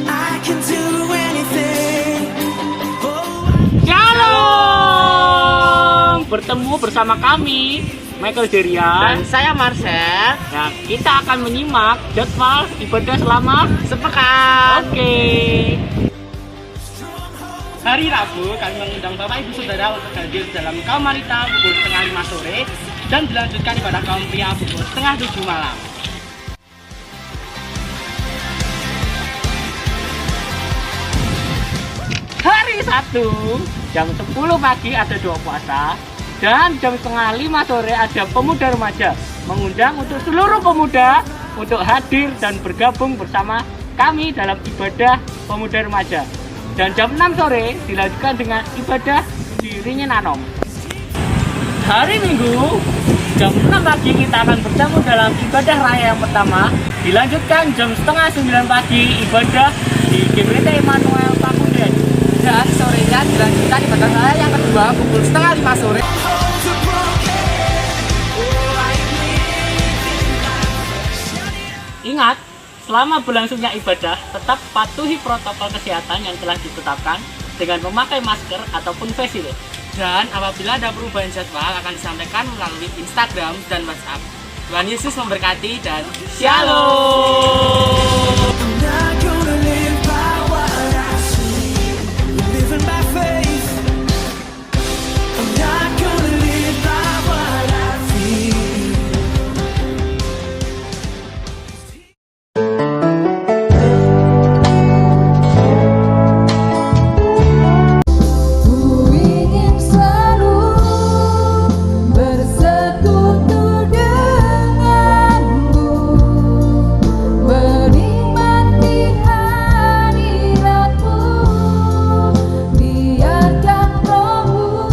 I can do anything. Shalom! Bertemu bersama kami, Michael Jerian Dan saya Marcel. Nah, kita akan menyimak jadwal ibadah selama Sepekan. Oke. Hari Rabu kami mengundang Bapak Ibu Saudara untuk hadir dalam kaum wanita pukul setengah 5 sore dan dilanjutkan ibadah kaum pria pukul setengah 7 malam. Hari Sabtu jam 10 pagi ada doa puasa dan jam setengah 5 sore ada pemuda remaja mengundang untuk seluruh pemuda untuk hadir dan bergabung bersama kami dalam ibadah pemuda remaja. Dan jam 6 sore dilanjutkan dengan ibadah di Ringin Anom. Hari Minggu jam 6 pagi kita akan bertemu dalam ibadah raya yang pertama. Dilanjutkan jam setengah 9 pagi ibadah di GBT Emmanuel Pakunden. Dan sorenya dilanjutkan ibadah raya yang kedua pukul setengah 5 sore. Ingat, selama berlangsungnya ibadah, tetap patuhi protokol kesehatan yang telah ditetapkan dengan memakai masker ataupun face shield. Dan apabila ada perubahan jadwal akan disampaikan melalui Instagram dan WhatsApp. Tuhan Yesus memberkati dan Shalom. I'm not gonna live by what I see. Living by faith. I'm not gonna live by what I feel. Ku ingin selalu bersekutu denganmu, menikmati hadiratmu, biarkan rohmu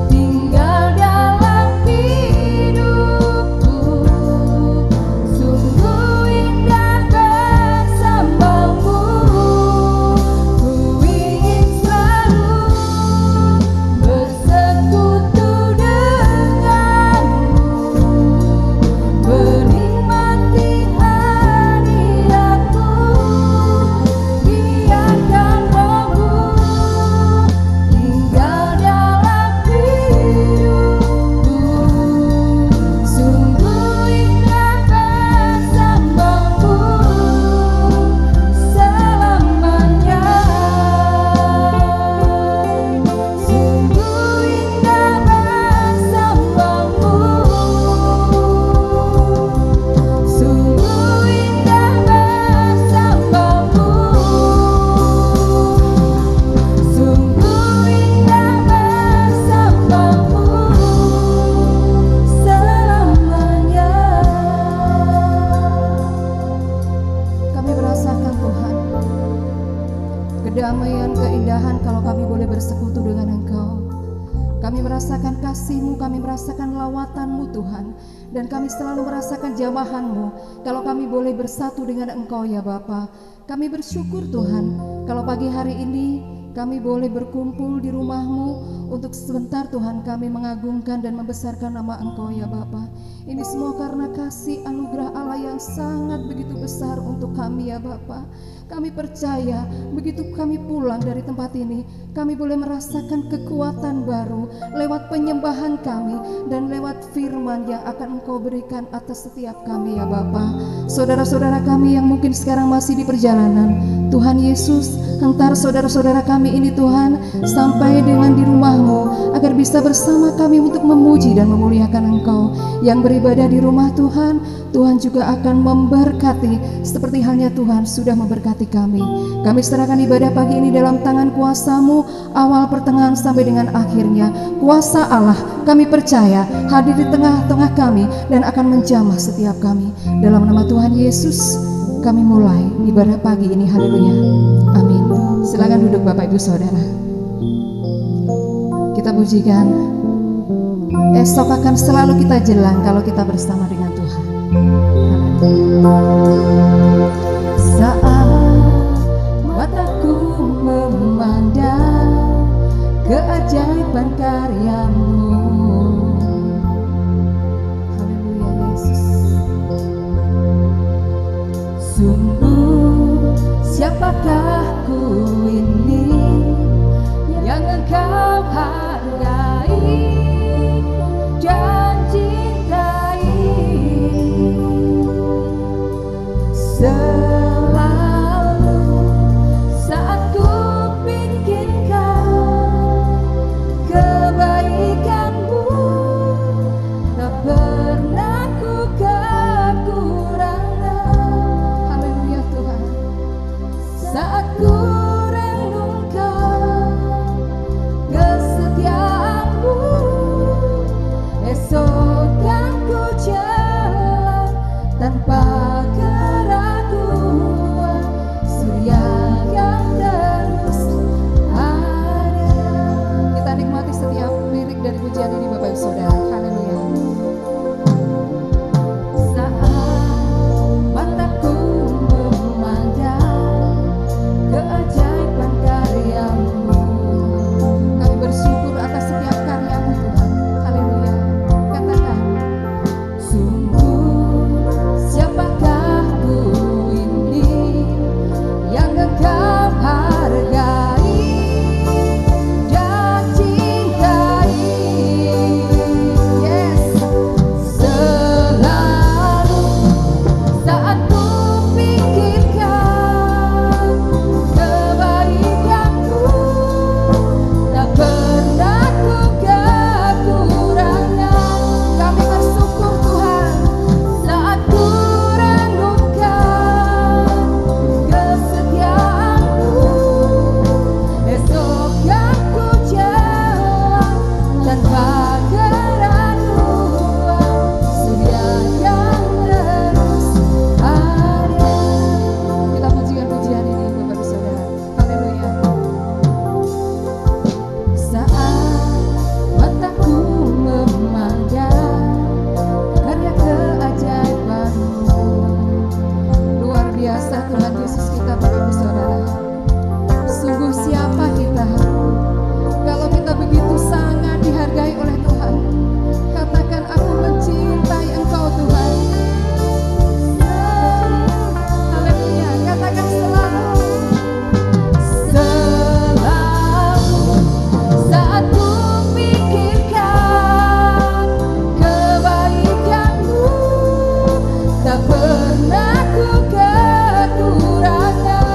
tinggal dalam hidupku. Sungguh indah bersamamu. Ku ingin selalu bersekutu denganmu, menikmati hadiratmu, biarkan rohmu tinggal dalam hidupku. Sungguh indah bersamamu selamanya. Sungguh indah bersamamu. Sungguh indah bersamamu. Sungguh indah bersamamu selamanya. Kami merasakan Tuhan kedamaian, keindahan kalau kami boleh bersekutu dengan Engkau. Kami merasakan kasih-Mu, kami merasakan lawatan-Mu Tuhan. Dan kami selalu merasakan jamahan-Mu kalau kami boleh bersatu dengan Engkau ya Bapa. Kami bersyukur Tuhan kalau pagi hari ini kami boleh berkumpul di rumah-Mu untuk sebentar Tuhan kami mengagungkan dan membesarkan nama Engkau ya Bapa. Ini semua karena kasih anugerah Allah yang sangat begitu besar untuk kami ya Bapa. Kami percaya begitu kami pulang dari tempat ini, kami boleh merasakan kekuatan baru lewat penyembahan kami dan lewat firman yang akan Engkau berikan atas setiap kami ya Bapa. Saudara-saudara kami yang mungkin sekarang masih di perjalanan, Tuhan Yesus, hantar saudara-saudara kami ini Tuhan sampai dengan di rumah-Mu agar bisa bersama kami untuk memuji dan memuliakan Engkau. Yang beribadah di rumah Tuhan, Tuhan juga akan memberkati seperti halnya Tuhan sudah memberkati kami. Kami serahkan ibadah pagi ini dalam tangan kuasa-Mu, awal, pertengahan sampai dengan akhirnya. Kuasa Allah kami percaya hadir di tengah-tengah kami dan akan menjamah setiap kami. Dalam nama Tuhan Yesus kami mulai ibadah pagi ini. Haleluya. Amin. Silakan duduk Bapak Ibu Saudara. Kita pujikan. Esok akan selalu kita jelang kalau kita bersama dengan Tuhan. Saat mataku memandang keajaiban karya-Mu, haleluya Yesus. Sungguh Siapakah ku ini yang engkau hargai dan cintai? Selalu saat ku pikirkan kebaikanmu, tak pernah ku kekurangan. Haleluya Tuhan. Saat ku renungkan kesetiaanmu, esok kan ku jalan tanpa keraguan, surya yang terus ada. Kita nikmati setiap lirik dari pujian ini Bapak Ibu Saudara. Haleluya. Saat mataku memandang keajaiban karyamu, kami bersyukur atas setiap karyamu Tuhan. Haleluya. Katakan, sungguh siapakah ku ini yang engkau hargai dan cintai? Yes. Selalu saat ku pikirkan kebaikanmu, tak pernah ku kekurangan. Kami bersyukur Tuhan saat ku renungkan kesetiaanmu, esok yang ku jalan tanpa keraguan, surya yang terus ada. Kita pujikan pujian ini Bapak Ibu Saudara. Haleluya. Saat mataku memandang karya keajaibanmu, luar biasa Tuhan Yesus kita Bapak Ibu Saudara. Sungguh siapa kita kalau kita begitu sangat dihargai oleh Tuhan. Katakan, aku mencintai Engkau Tuhan. Haleluya. Katakan selalu. Selalu saat ku pikirkan kebaikanmu, tak pernah ku kekurangan.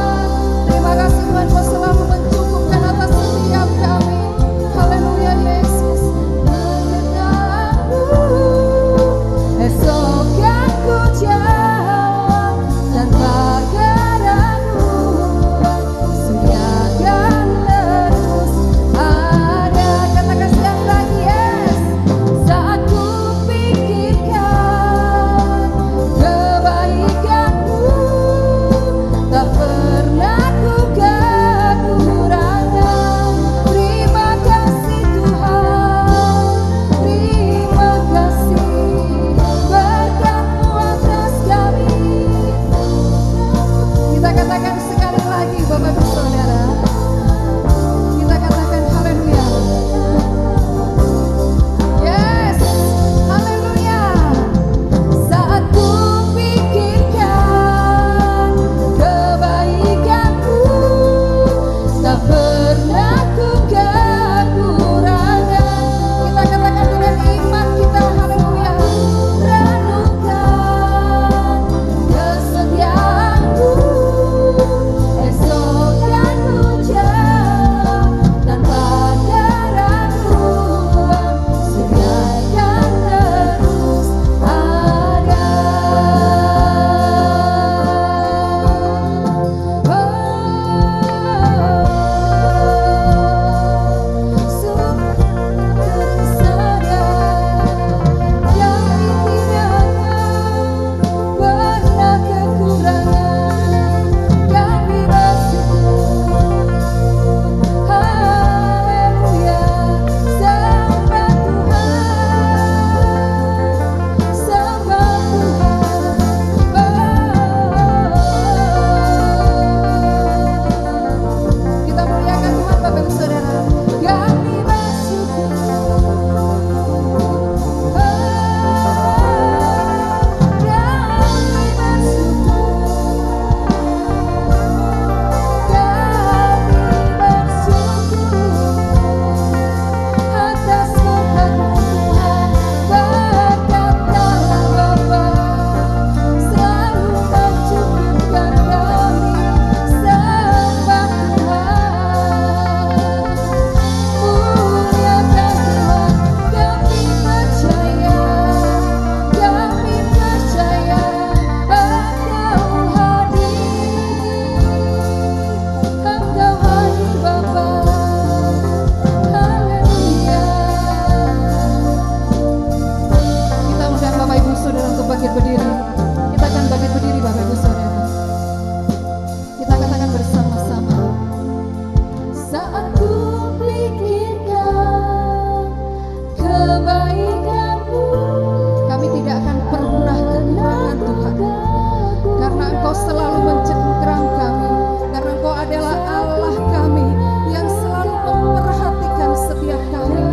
selalu mencengkram kami, karena Engkau adalah Allah kami yang selalu memperhatikan setiap kami.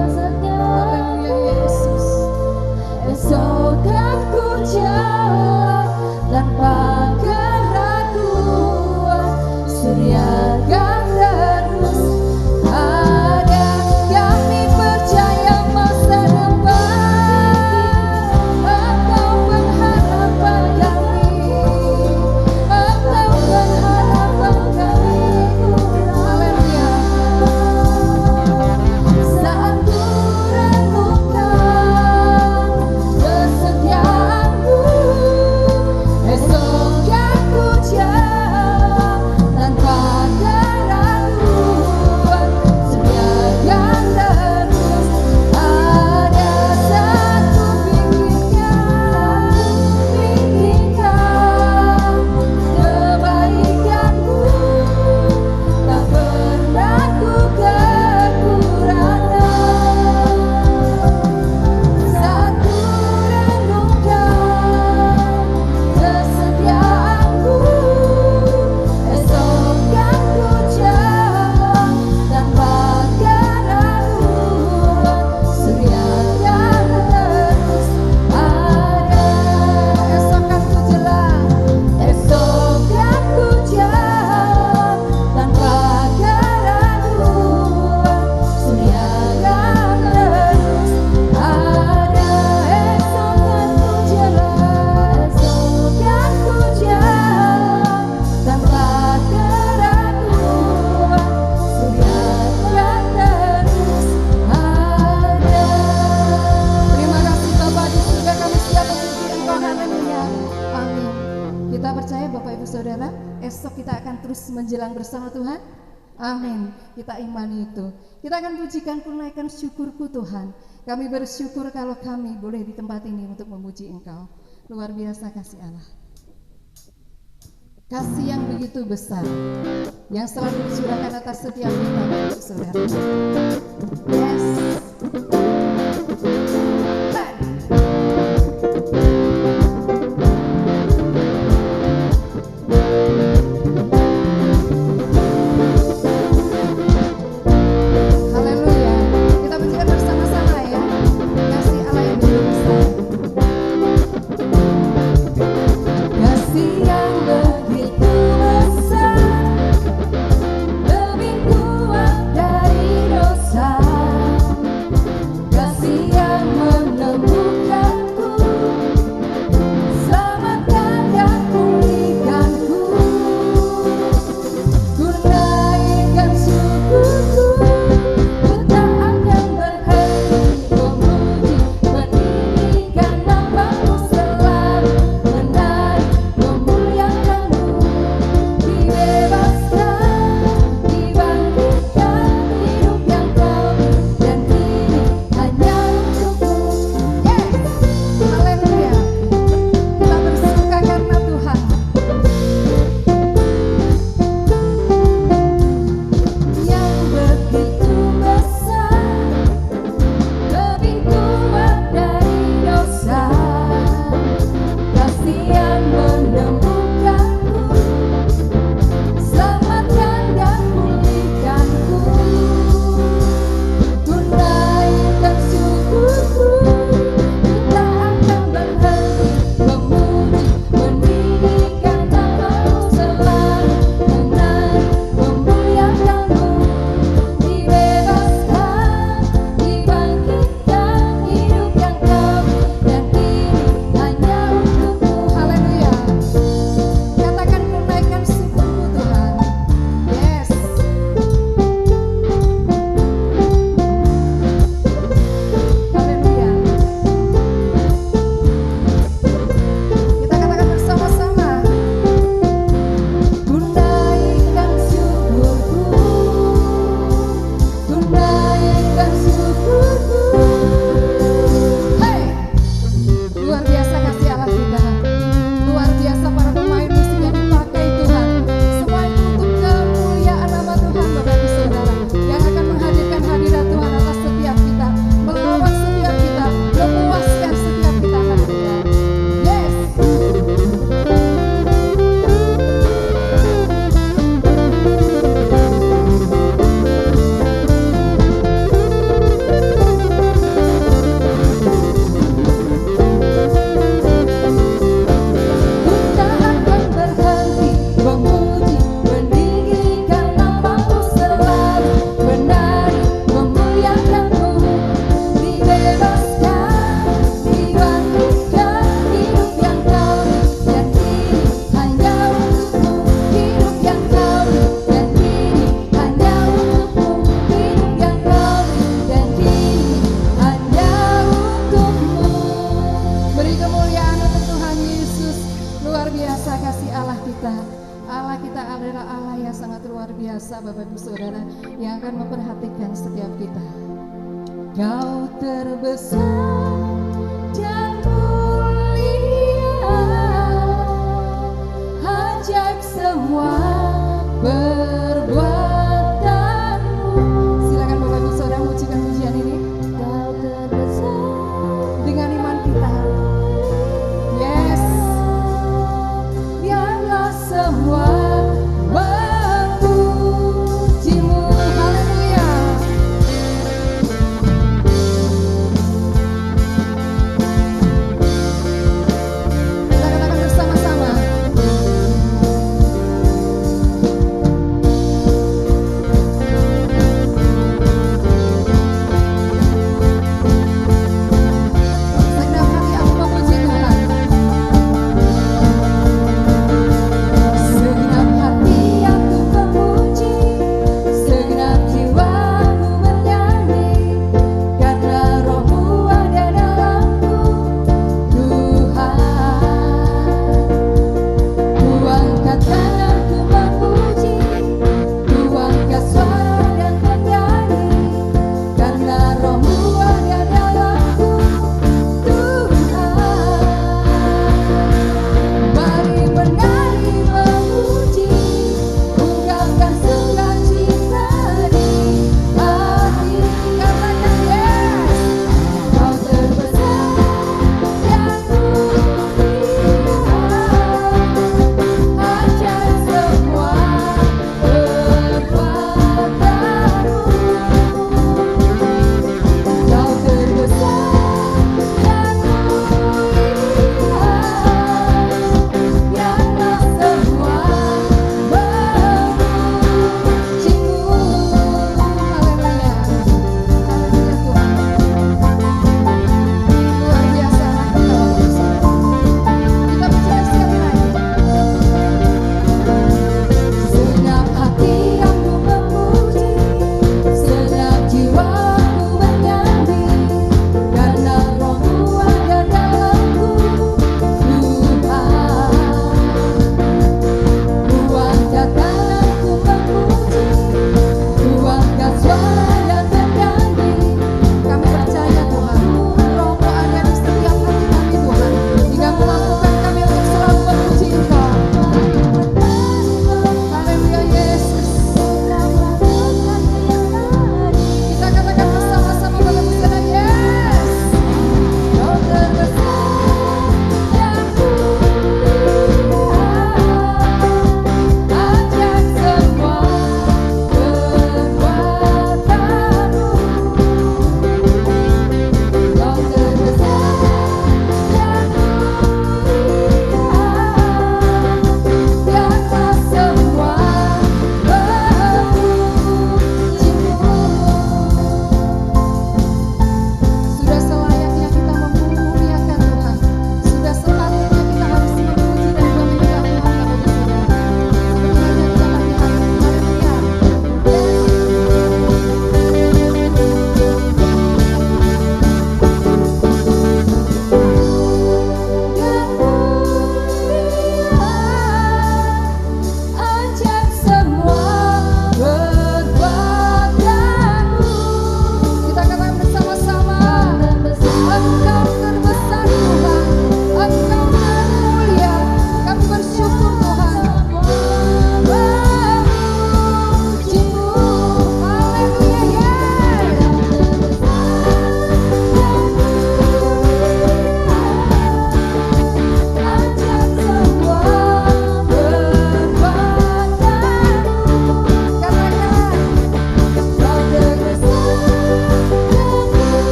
Haleluya Yesus. Esok kan ku jalan tanpa keraguan, surya kan terus ada. Kami percaya masa depan, Engkau pengharapan kami, Engkau pengharapan kami. Haleluya. Saat ku renungkan kesetiaanmu, esok aku jalan tanpa keraguan, sediakan terus ada. Saat ku pikirkan kebaikanmu, tak pernah ku kekurangan. Saat ku renungkan kesetiaanmu, esok aku jalan tanpa keraguan, sediakan terus ada. Esok aku jalan, esok aku jalan tanpa keraguan, sediakan terus ada. Esok aku jalan, esok aku jalan tanpa keraguan, sediakan terus ada. Terima kasih Bapak di surga, kami siap memuji Engkau. Haleluya. Amin. Kita percaya Bapak Ibu Saudara, esok kita akan terus menjelang bersama Tuhan. Amin. Kita imani itu. Kita akan pujikan, kunaikan syukurku Tuhan. Kami bersyukur kalau kami boleh di tempat ini untuk memuji Engkau. Luar biasa kasih Allah. Kasih yang begitu besar, yang selalu dicurahkan atas setiap kita, Bapak Ibu Saudara. Yes. Haleluya. Kita pujikan bersama-sama ya. Kasih Allah yang begitu besar. Kasih yang begitu besar, lebih kuat dari dosa. Kasih yang menemukanku, selamatkan dan pulihkanku. Ku naikkan syukurku, ku tak akan berhenti memuji, meninggikan nama-Mu selalu, menaik memuliakan-Mu. Allah kita adalah Allah yang sangat luar biasa, Bapak Ibu Saudara, yang akan memperhatikan setiap kita. Kau terbesar dan mulia, ajak semua perbuatanmu. Silakan Bapak Ibu Saudara mujikan pujian ini. Kau terbesar dengan iman kita. Yes, biarlah semua memujimu. Haleluya.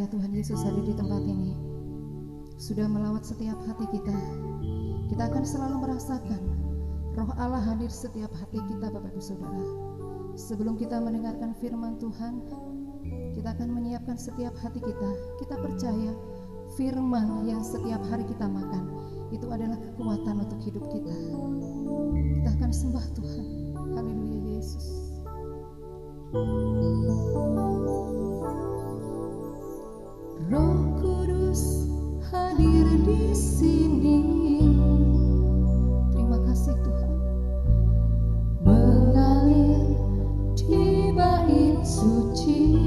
Tuhan Yesus hadir di tempat ini, sudah melawat setiap hati kita. Kita akan selalu merasakan Roh Allah hadir setiap hati kita, Bapak Ibu Saudara. Sebelum kita mendengarkan firman Tuhan, kita akan menyiapkan setiap hati kita. Kita percaya firman yang setiap hari kita makan itu adalah kekuatan untuk hidup kita. Kita akan sembah Tuhan. Haleluya Yesus. Roh Kudus hadir di sini. Terima kasih Tuhan. Mengalir di bait suci,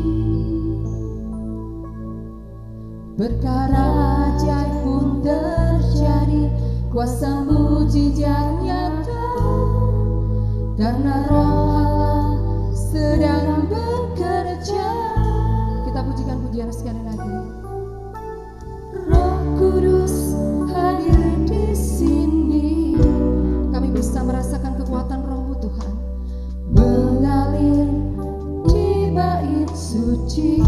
perkara ajaib pun terjadi, kuasa mujizat nyata, karena Roh Allah sedang bekerja. Kita pujikan pujian sekali lagi. Roh Kudus hadir di sini. Kami bisa merasakan kekuatan Roh-Mu Tuhan mengalir di bait suci.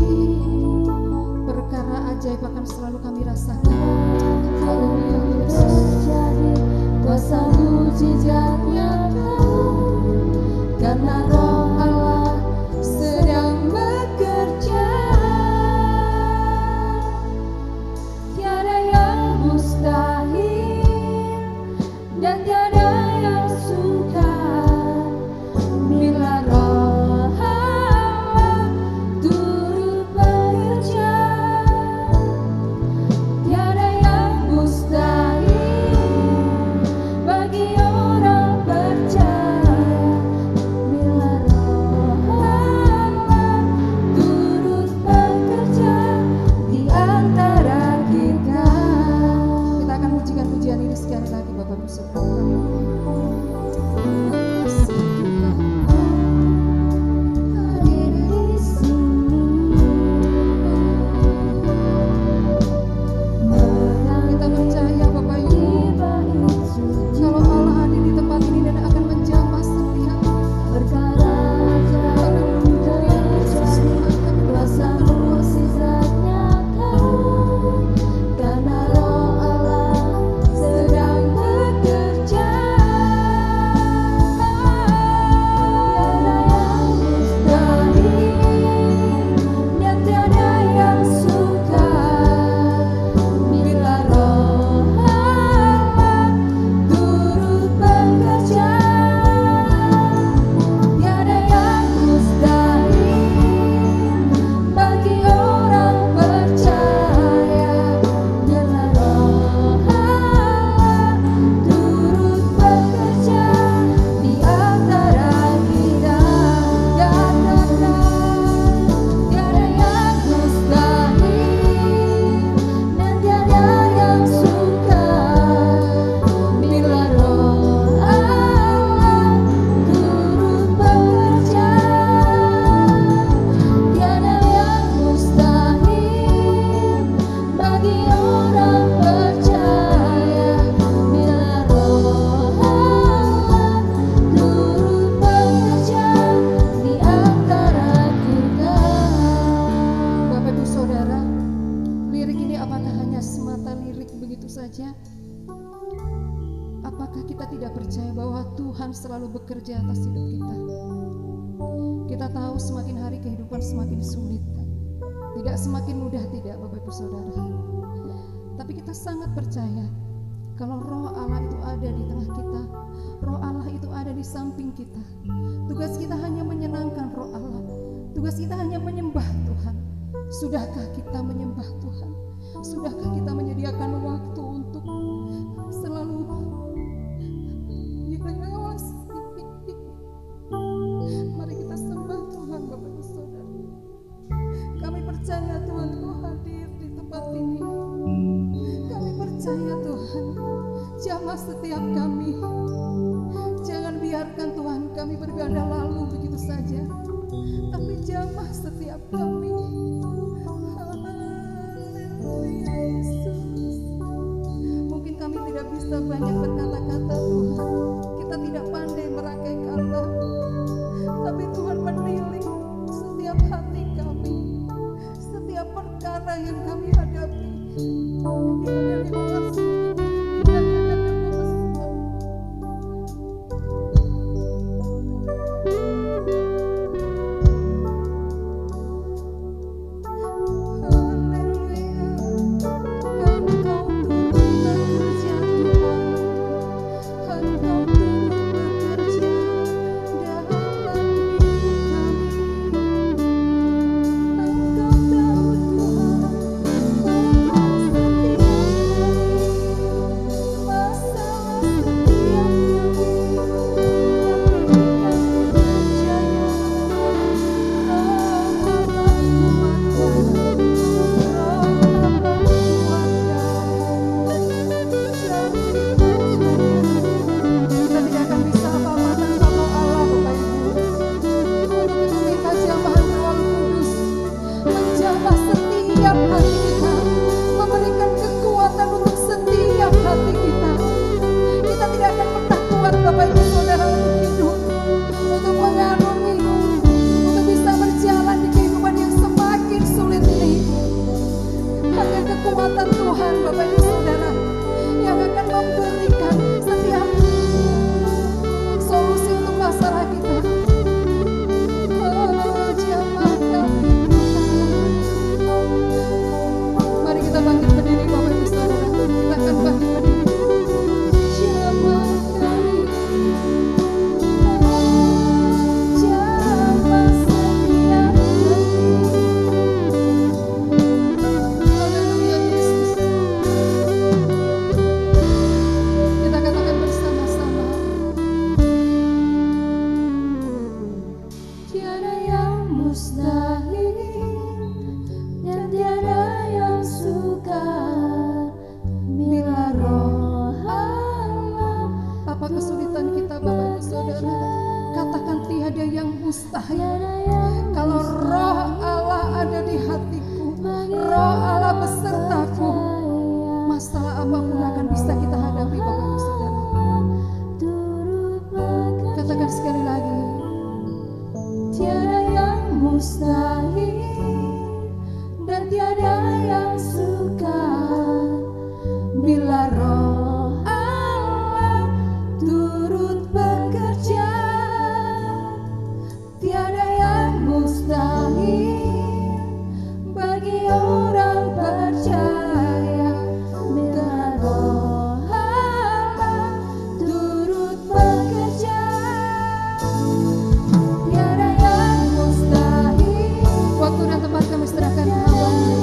Perkara ajaib akan selalu kami rasakan. Haleluya Yesus. Kuasa mujizat nyata, karena Roh Allah sedang bekerja. Tiada yang mustahil dan tiada yang sukar bila Roh Allah turut bekerja. Tiada yang mustahil bagi orang percaya bila Roh Allah turut bekerja di antara kita. Kita akan pujikan pujian ini sekali lagi, Bapak Ibu Saudara. Hadir di sini. Kita percaya Bapak Ibu, kalau Allah hadir di tempat ini dan akan menjamah setiap perkara ajaib terjadi, kuasa mujizat nyata, karena Roh Allah sedang bekerja. Tiada yang mustahil dan tiada yang sukar bila Roh Allah turut bekerja. Tiada yang mustahil bagi orang percaya bila Roh Allah turut bekerja di antara kita. Tiada yang mustahil dan tiada yang sukar bila Roh Allah turut bekerja. Tiada yang mustahil bagi orang percaya bila Roh Allah turut bekerja di antara kita. Bapak Ibu Saudara, lirik ini apakah hanya semata lirik begitu saja? Apakah kita tidak percaya bahwa Tuhan selalu bekerja atas hidup kita? Kita tahu semakin hari kehidupan semakin sulit, tidak semakin mudah, tidak Bapak Ibu Saudara. Tapi kita sangat percaya kalau Roh Allah itu ada di tengah kita, Roh Allah itu ada di samping kita. Tugas kita hanya menyenangkan Roh Allah, tugas kita hanya menyembah Tuhan. Sudahkah kita menyembah Tuhan? Sudahkah kita menyediakan waktu untuk selalu mengawasi? Mari kita sembah Tuhan, Bapak Ibu Saudara. Kami percaya Tuhan Kau hadir di tempat ini. Kami percaya Tuhan, jamah setiap kami. Jangan biarkan Tuhan kami berganda lalu begitu saja, tapi jamah setiap kami. Haleluya Yesus. Mungkin kami tidak bisa banyak berkata-kata Tuhan, kita tidak pandai merangkai kata, tapi Tuhan menilik setiap hati kami, setiap perkara mana yang kami hadapi. Kiranya limpah ini dan yang akan memesan. Kalau roh Allah ada di hatiku, roh Allah besertaku, masalah apapun akan bisa kita hadapi, Bapak Ibu Saudara. Katakan sekali lagi, tiada yang mustahil dan tiada yang sukar bila roh Allah turut bekerja. Tiada yang mustahil bagi orang percaya bila roh Allah turut bekerja. Tiada yang mustahil. Waktu dan tempat kami serahkan hamba-Mu.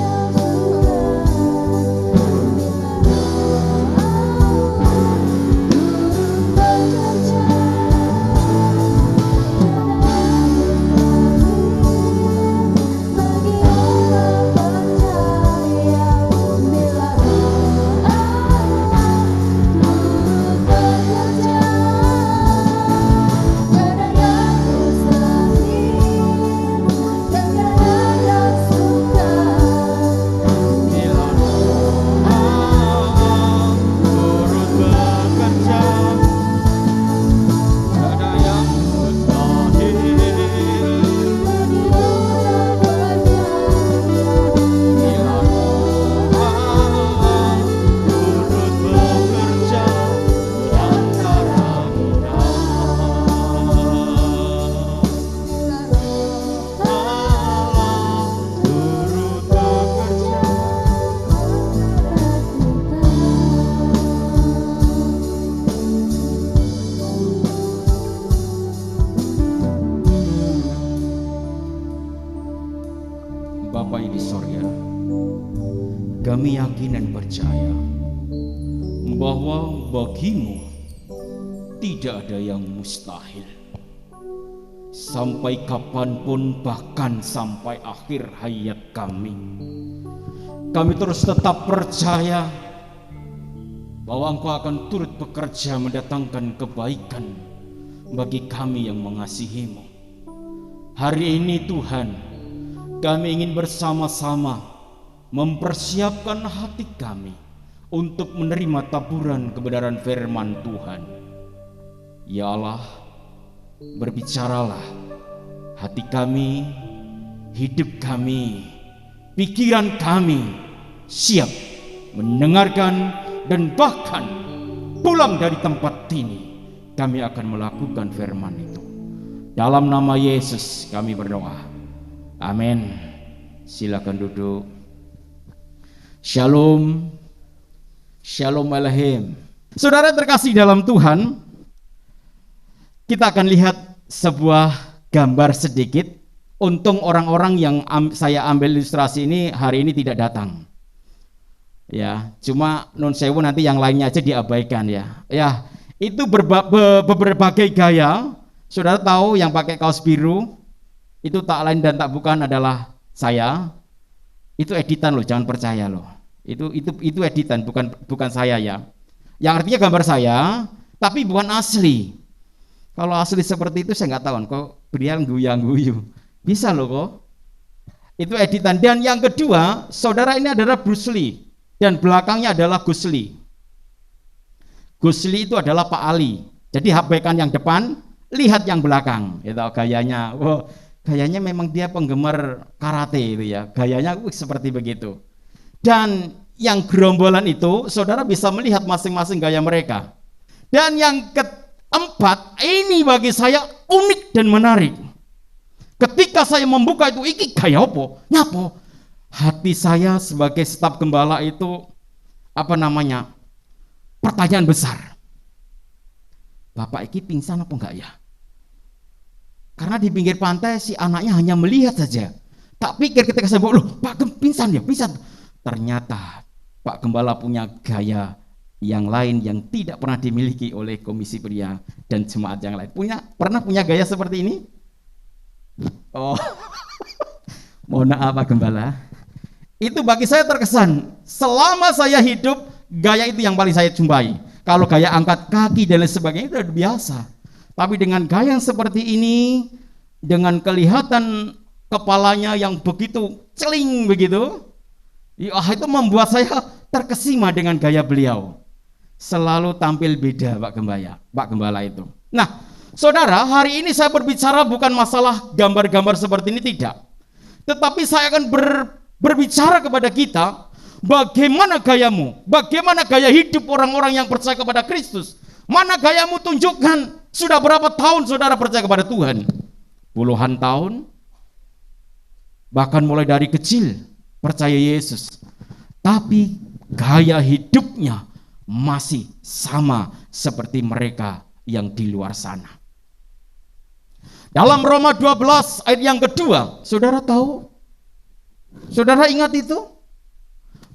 Bapa yang di sorga, kami yakin dan percaya bahwa bagi-Mu tidak ada yang mustahil. Sampai kapanpun, bahkan sampai akhir hayat kami terus tetap percaya bahwa Engkau akan turut bekerja mendatangkan kebaikan bagi kami yang mengasihi-Mu. Hari ini Tuhan, kami ingin bersama-sama mempersiapkan hati kami untuk menerima taburan kebenaran firman Tuhan. Ya Allah, berbicaralah hati kami, hidup kami, pikiran kami siap mendengarkan, dan bahkan pulang dari tempat ini kami akan melakukan firman itu. Dalam nama Yesus kami berdoa. Amin. Silakan duduk. Shalom. Shalom Aleichem. Saudara terkasih dalam Tuhan, kita akan lihat sebuah gambar sedikit. Untung orang-orang yang saya ambil ilustrasi ini hari ini tidak datang. Ya, cuma non sewu nanti yang lainnya aja diabaikan ya. Ya, itu berbagai gaya. Saudara tahu yang pakai kaos biru itu tak lain dan tak bukan adalah saya. Itu editan loh, jangan percaya loh. Itu editan, bukan saya ya. Yang artinya gambar saya, tapi bukan asli. Kalau asli seperti itu saya nggak tahu kok beliau guyang-guyu. Bisa loh kok. Itu editan. Dan yang kedua, saudara, ini adalah Bruce Lee. Dan belakangnya adalah Gus Lee. Gus Lee itu adalah Pak Ali. Jadi abaikan yang depan, lihat yang belakang. Itu gayanya. Wow, gayanya memang dia penggemar karate itu ya. Gayanya seperti begitu. Dan yang gerombolan itu, saudara bisa melihat masing-masing gaya mereka. Dan yang keempat, ini bagi saya unik dan menarik. Ketika saya membuka itu, iki gaya apa? Nyapo? Hati saya sebagai staf gembala itu pertanyaan besar. Bapak iki pingsan apa enggak ya? Karena di pinggir pantai si anaknya hanya melihat saja. Tak pikir ketika saya bawa, loh Pak pingsan ya, pingsan. Ternyata Pak Gembala punya gaya yang lain yang tidak pernah dimiliki oleh komisi pria dan jemaat yang lain. Pernah punya gaya seperti ini? Oh, mohon maaf Pak Gembala. Itu bagi saya terkesan. Selama saya hidup, gaya itu yang paling saya jumpai. Kalau gaya angkat kaki dan lain sebagainya itu udah biasa. Tapi dengan gaya yang seperti ini, dengan kelihatan kepalanya yang begitu celing begitu, itu membuat saya terkesima dengan gaya beliau. Selalu tampil beda Pak Gembala itu. Nah, saudara, hari ini saya berbicara bukan masalah gambar-gambar seperti ini, tidak. Tetapi saya akan berbicara kepada kita, bagaimana gayamu, bagaimana gaya hidup orang-orang yang percaya kepada Kristus. Mana gayamu, tunjukkan. Sudah berapa tahun saudara percaya kepada Tuhan? Puluhan tahun? Bahkan mulai dari kecil percaya Yesus. Tapi gaya hidupnya masih sama seperti mereka yang di luar sana. Dalam Roma 12 ayat yang kedua, saudara tahu? Saudara ingat itu?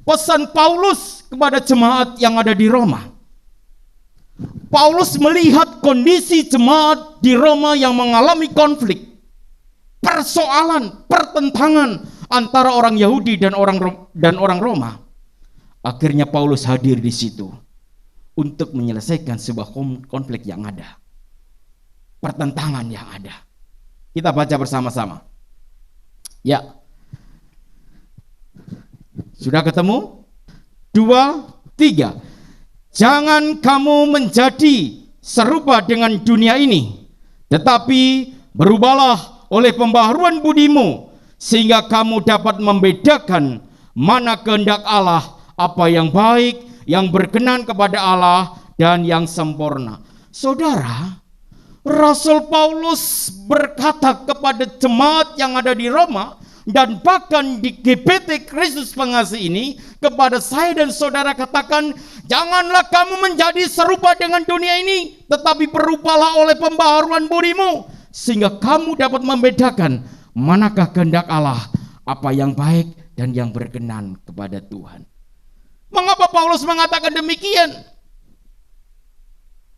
Pesan Paulus kepada jemaat yang ada di Roma. Paulus melihat kondisi jemaat di Roma yang mengalami konflik, persoalan, pertentangan antara orang Yahudi dan orang Roma. Akhirnya Paulus hadir di situ untuk menyelesaikan sebuah konflik yang ada, pertentangan yang ada. Kita baca bersama-sama. Ya. Sudah ketemu? 2, 3. Jangan kamu menjadi serupa dengan dunia ini, tetapi berubahlah oleh pembaharuan budimu, sehingga kamu dapat membedakan mana kehendak Allah, apa yang baik, yang berkenan kepada Allah, dan yang sempurna. Saudara, Rasul Paulus berkata kepada jemaat yang ada di Roma, dan bahkan di GBT Kristus Pengasih ini, kepada saya dan saudara katakan, janganlah kamu menjadi serupa dengan dunia ini, tetapi berubahlah oleh pembaharuan budimu, sehingga kamu dapat membedakan manakah kehendak Allah, apa yang baik dan yang berkenan kepada Tuhan. Mengapa Paulus mengatakan demikian?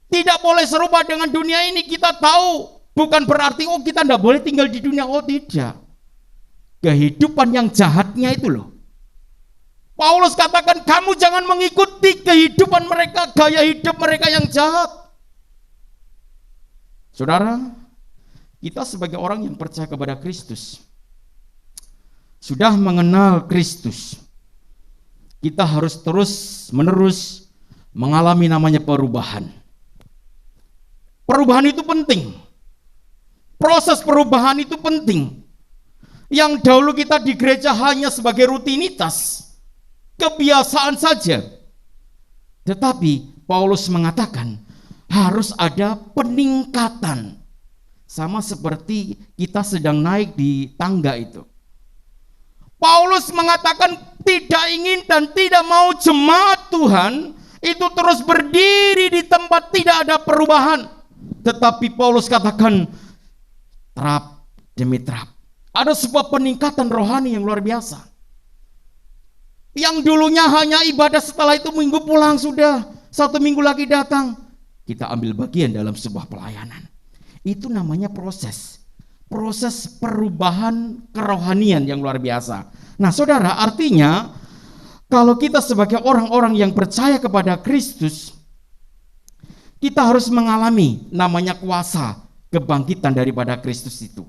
Tidak boleh serupa dengan dunia ini, kita tahu bukan berarti kita tidak boleh tinggal di dunia, oh tidak. Kehidupan yang jahatnya itu loh. Paulus katakan kamu jangan mengikuti kehidupan mereka, gaya hidup mereka yang jahat. Saudara, kita sebagai orang yang percaya kepada Kristus, sudah mengenal Kristus, kita harus terus menerus mengalami namanya perubahan. Perubahan itu penting. Proses perubahan itu penting. Yang dahulu kita di gereja hanya sebagai rutinitas, kebiasaan saja. Tetapi Paulus mengatakan harus ada peningkatan. Sama seperti kita sedang naik di tangga itu. Paulus mengatakan tidak ingin dan tidak mau jemaat Tuhan itu terus berdiri di tempat tidak ada perubahan. Tetapi Paulus katakan terap demi terap. Ada sebuah peningkatan rohani yang luar biasa. Yang dulunya hanya ibadah, setelah itu minggu pulang sudah, 1 minggu lagi datang, kita ambil bagian dalam sebuah pelayanan. Itu namanya proses perubahan kerohanian yang luar biasa. Nah saudara, artinya kalau kita sebagai orang-orang yang percaya kepada Kristus, kita harus mengalami namanya kuasa kebangkitan daripada Kristus itu.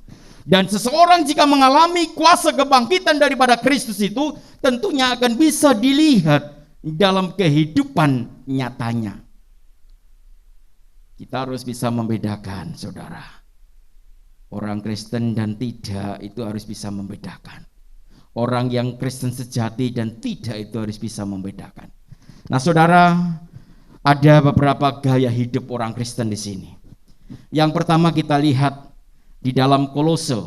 Dan seseorang jika mengalami kuasa kebangkitan daripada Kristus itu, tentunya akan bisa dilihat dalam kehidupan nyatanya. Kita harus bisa membedakan, saudara. Orang Kristen dan tidak itu harus bisa membedakan. Orang yang Kristen sejati dan tidak itu harus bisa membedakan. Nah, saudara, ada beberapa gaya hidup orang Kristen di sini. Yang pertama kita lihat di dalam Kolose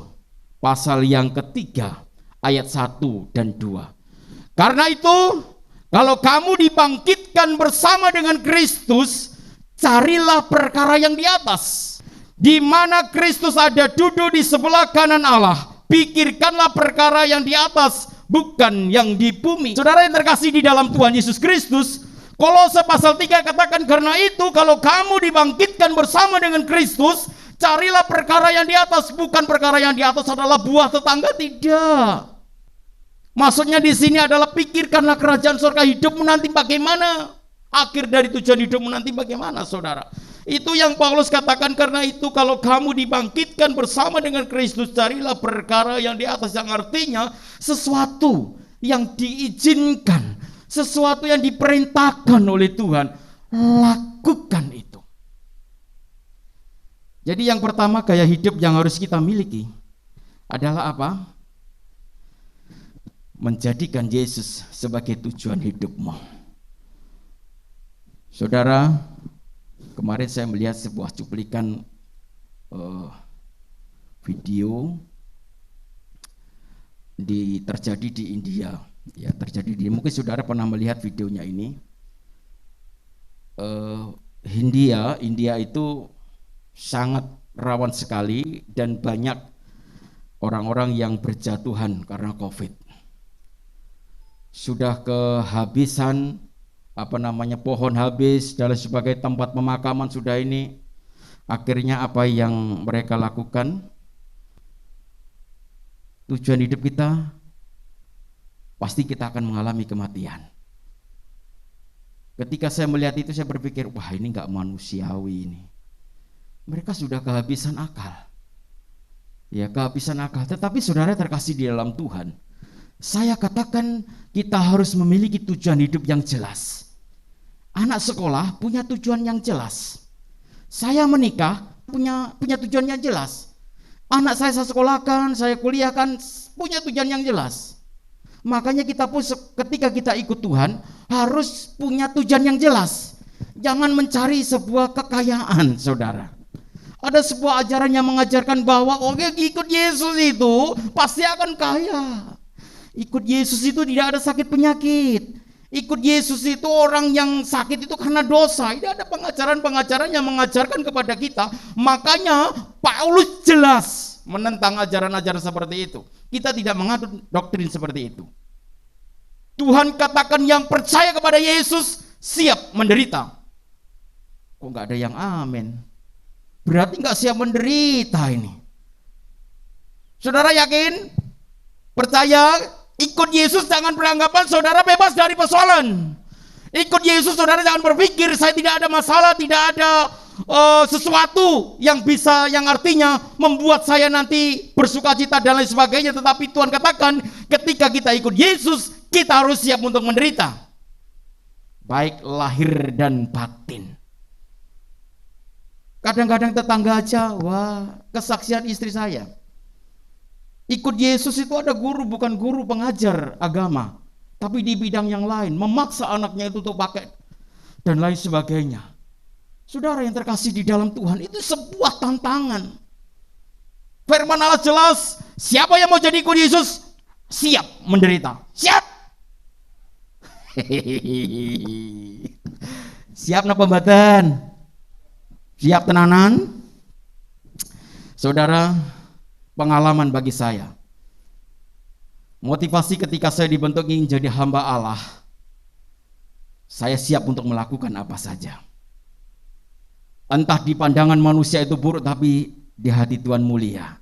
pasal yang ketiga ayat 1 dan 2. Karena itu, kalau kamu dibangkitkan bersama dengan Kristus, carilah perkara yang di atas, di mana Kristus ada duduk di sebelah kanan Allah. Pikirkanlah perkara yang di atas, bukan yang di bumi. Saudara yang terkasih di dalam Tuhan Yesus Kristus, Kolose pasal 3 katakan, karena itu kalau kamu dibangkitkan bersama dengan Kristus, carilah perkara yang di atas, bukan perkara yang di atas adalah buah tetangga, tidak. Maksudnya di sini adalah pikirkanlah kerajaan surga, hidupmu nanti bagaimana? Akhir dari tujuan hidupmu nanti bagaimana, saudara? Itu yang Paulus katakan, karena itu kalau kamu dibangkitkan bersama dengan Kristus, carilah perkara yang di atas, yang artinya sesuatu yang diizinkan, sesuatu yang diperintahkan oleh Tuhan, lakukan itu. Jadi yang pertama gaya hidup yang harus kita miliki adalah apa? Menjadikan Yesus sebagai tujuan hidupmu. Saudara, kemarin saya melihat sebuah cuplikan video terjadi di India. Ya, mungkin saudara pernah melihat videonya ini. India itu sangat rawan sekali dan banyak orang-orang yang berjatuhan karena COVID. Sudah kehabisan pohon habis dan sebagai tempat pemakaman sudah ini. Akhirnya apa yang mereka lakukan? Tujuan hidup kita pasti kita akan mengalami kematian. Ketika saya melihat itu saya berpikir, wah ini enggak manusiawi ini. Mereka sudah kehabisan akal. Ya, kehabisan akal. Tetapi saudara terkasih di dalam Tuhan, saya katakan kita harus memiliki tujuan hidup yang jelas. Anak sekolah punya tujuan yang jelas. Saya menikah punya tujuan yang jelas. Anak saya sekolahkan, saya kuliahkan, punya tujuan yang jelas. Makanya kita pun ketika kita ikut Tuhan harus punya tujuan yang jelas. Jangan mencari sebuah kekayaan, saudara. Ada sebuah ajaran yang mengajarkan bahwa ikut Yesus itu pasti akan kaya. Ikut Yesus itu tidak ada sakit penyakit. Ikut Yesus itu orang yang sakit itu karena dosa. Ini ada pengajaran-pengajaran yang mengajarkan kepada kita. Makanya Paulus jelas menentang ajaran-ajaran seperti itu. Kita tidak menganut doktrin seperti itu. Tuhan katakan yang percaya kepada Yesus siap menderita. Kok nggak ada yang amin? Berarti nggak siap menderita ini. Saudara yakin? Percaya? Ikut Yesus jangan beranggapan saudara bebas dari persoalan. Ikut Yesus saudara jangan berpikir saya tidak ada masalah, tidak ada sesuatu yang artinya membuat saya nanti bersukacita dan lain sebagainya. Tetapi Tuhan katakan ketika kita ikut Yesus kita harus siap untuk menderita, baik lahir dan batin. Kadang-kadang tetangga aja, wah kesaksian istri saya. Ikut Yesus itu ada guru, bukan guru pengajar agama, tapi di bidang yang lain, memaksa anaknya itu untuk pakai dan lain sebagainya. Saudara yang terkasih di dalam Tuhan, itu sebuah tantangan. Firman Allah jelas, siapa yang mau jadi ikut Yesus, siap menderita. Siap. Siap napa mboten? Siap tenanan? Saudara, pengalaman bagi saya. Motivasi ketika saya dibentuk ingin jadi hamba Allah. Saya siap untuk melakukan apa saja. Entah di pandangan manusia itu buruk, tapi di hati Tuhan mulia.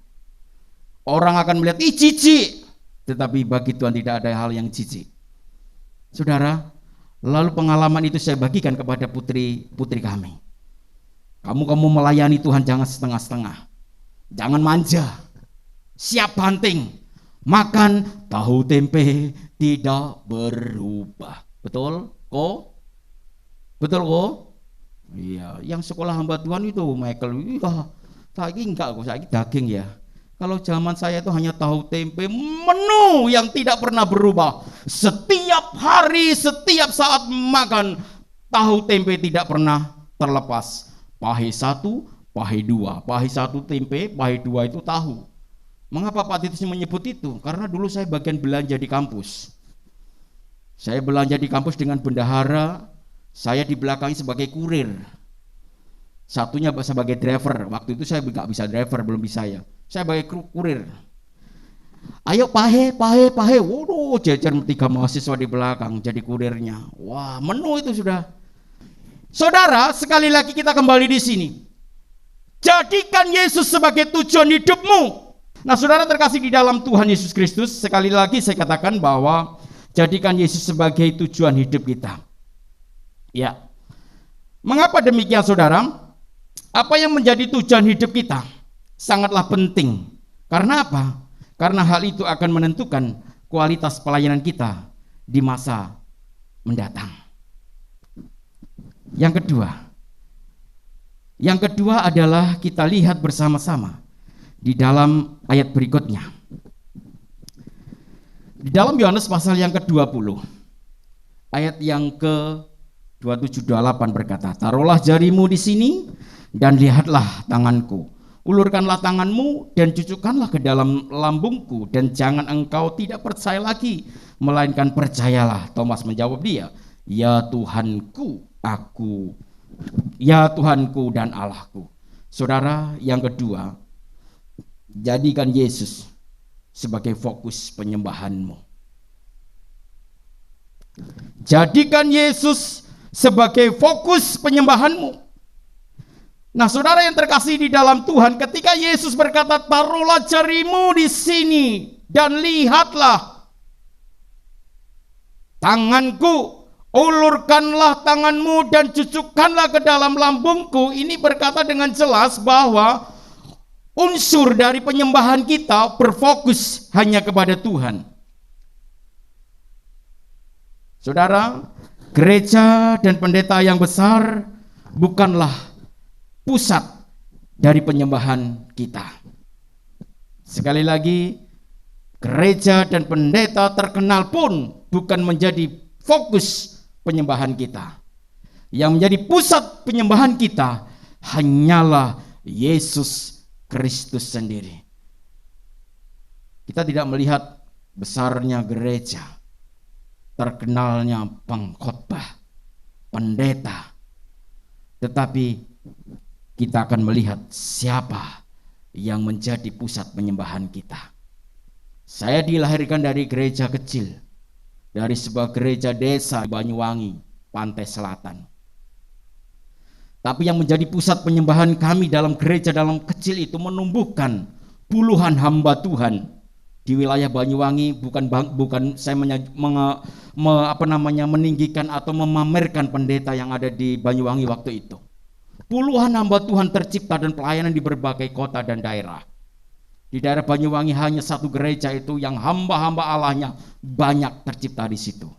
Orang akan melihat, ih jijik. Tetapi bagi Tuhan tidak ada hal yang jijik. Saudara, lalu pengalaman itu saya bagikan kepada putri kami. Kamu melayani Tuhan jangan setengah-setengah. Jangan manja. Siap banting. Makan tahu tempe tidak berubah. Betul kok? Betul kok? Iya, yang sekolah hamba Tuhan itu Michael, iya, saya enggak kok, saya daging ya. Kalau zaman saya itu hanya tahu tempe, menu yang tidak pernah berubah. Setiap hari, setiap saat makan tahu tempe tidak pernah terlepas. Pahe 1, pahe 2, pahe 1 tempe, pahe 2 itu tahu. Mengapa Pak Titus menyebut itu? Karena dulu saya bagian belanja di kampus. Saya belanja di kampus dengan bendahara. Saya di belakang sebagai kurir. Satunya sebagai driver. Waktu itu saya nggak bisa driver, belum bisa ya. Saya sebagai kurir. Ayo pahe. Waduh, jajar 3 mahasiswa di belakang jadi kurirnya. Wah, menu itu sudah. Saudara, sekali lagi kita kembali di sini. Jadikan Yesus sebagai tujuan hidupmu. Nah, saudara terkasih di dalam Tuhan Yesus Kristus, sekali lagi saya katakan bahwa jadikan Yesus sebagai tujuan hidup kita. Ya, mengapa demikian saudara? Apa yang menjadi tujuan hidup kita sangatlah penting. Karena apa? Karena hal itu akan menentukan kualitas pelayanan kita di masa mendatang. Yang kedua adalah kita lihat bersama-sama di dalam ayat berikutnya. Di dalam Yohanes pasal yang ke-20, ayat yang ke-27-28 berkata, taruhlah jarimu di sini dan lihatlah tanganku. Ulurkanlah tanganmu dan cucukkanlah ke dalam lambungku, dan jangan engkau tidak percaya lagi, melainkan percayalah. Thomas menjawab dia, ya Tuhanku, ya Tuhanku dan Allahku. Saudara, yang kedua, jadikan Yesus sebagai fokus penyembahanmu. Jadikan Yesus sebagai fokus penyembahanmu. Nah, saudara yang terkasih di dalam Tuhan, ketika Yesus berkata, taruhlah jarimu di sini dan lihatlah tanganku, ulurkanlah tanganmu dan cucukkanlah ke dalam lambungku. Ini berkata dengan jelas bahwa unsur dari penyembahan kita berfokus hanya kepada Tuhan. Saudara, gereja dan pendeta yang besar bukanlah pusat dari penyembahan kita. Sekali lagi, gereja dan pendeta terkenal pun bukan menjadi fokus penyembahan kita. Yang menjadi pusat penyembahan kita hanyalah Yesus Kristus sendiri. Kita tidak melihat besarnya gereja, terkenalnya pengkhotbah, pendeta, tetapi kita akan melihat siapa yang menjadi pusat penyembahan kita. Saya dilahirkan dari gereja kecil, dari sebuah gereja desa di Banyuwangi, pantai selatan. Tapi yang menjadi pusat penyembahan kami dalam gereja dalam kecil itu menumbuhkan puluhan hamba Tuhan di wilayah Banyuwangi. Bukan saya meninggikan atau memamerkan pendeta yang ada di Banyuwangi waktu itu. Puluhan hamba Tuhan tercipta dan pelayanan di berbagai kota dan daerah. Di daerah Banyuwangi hanya satu gereja itu yang hamba-hamba Allahnya banyak tercipta di situ.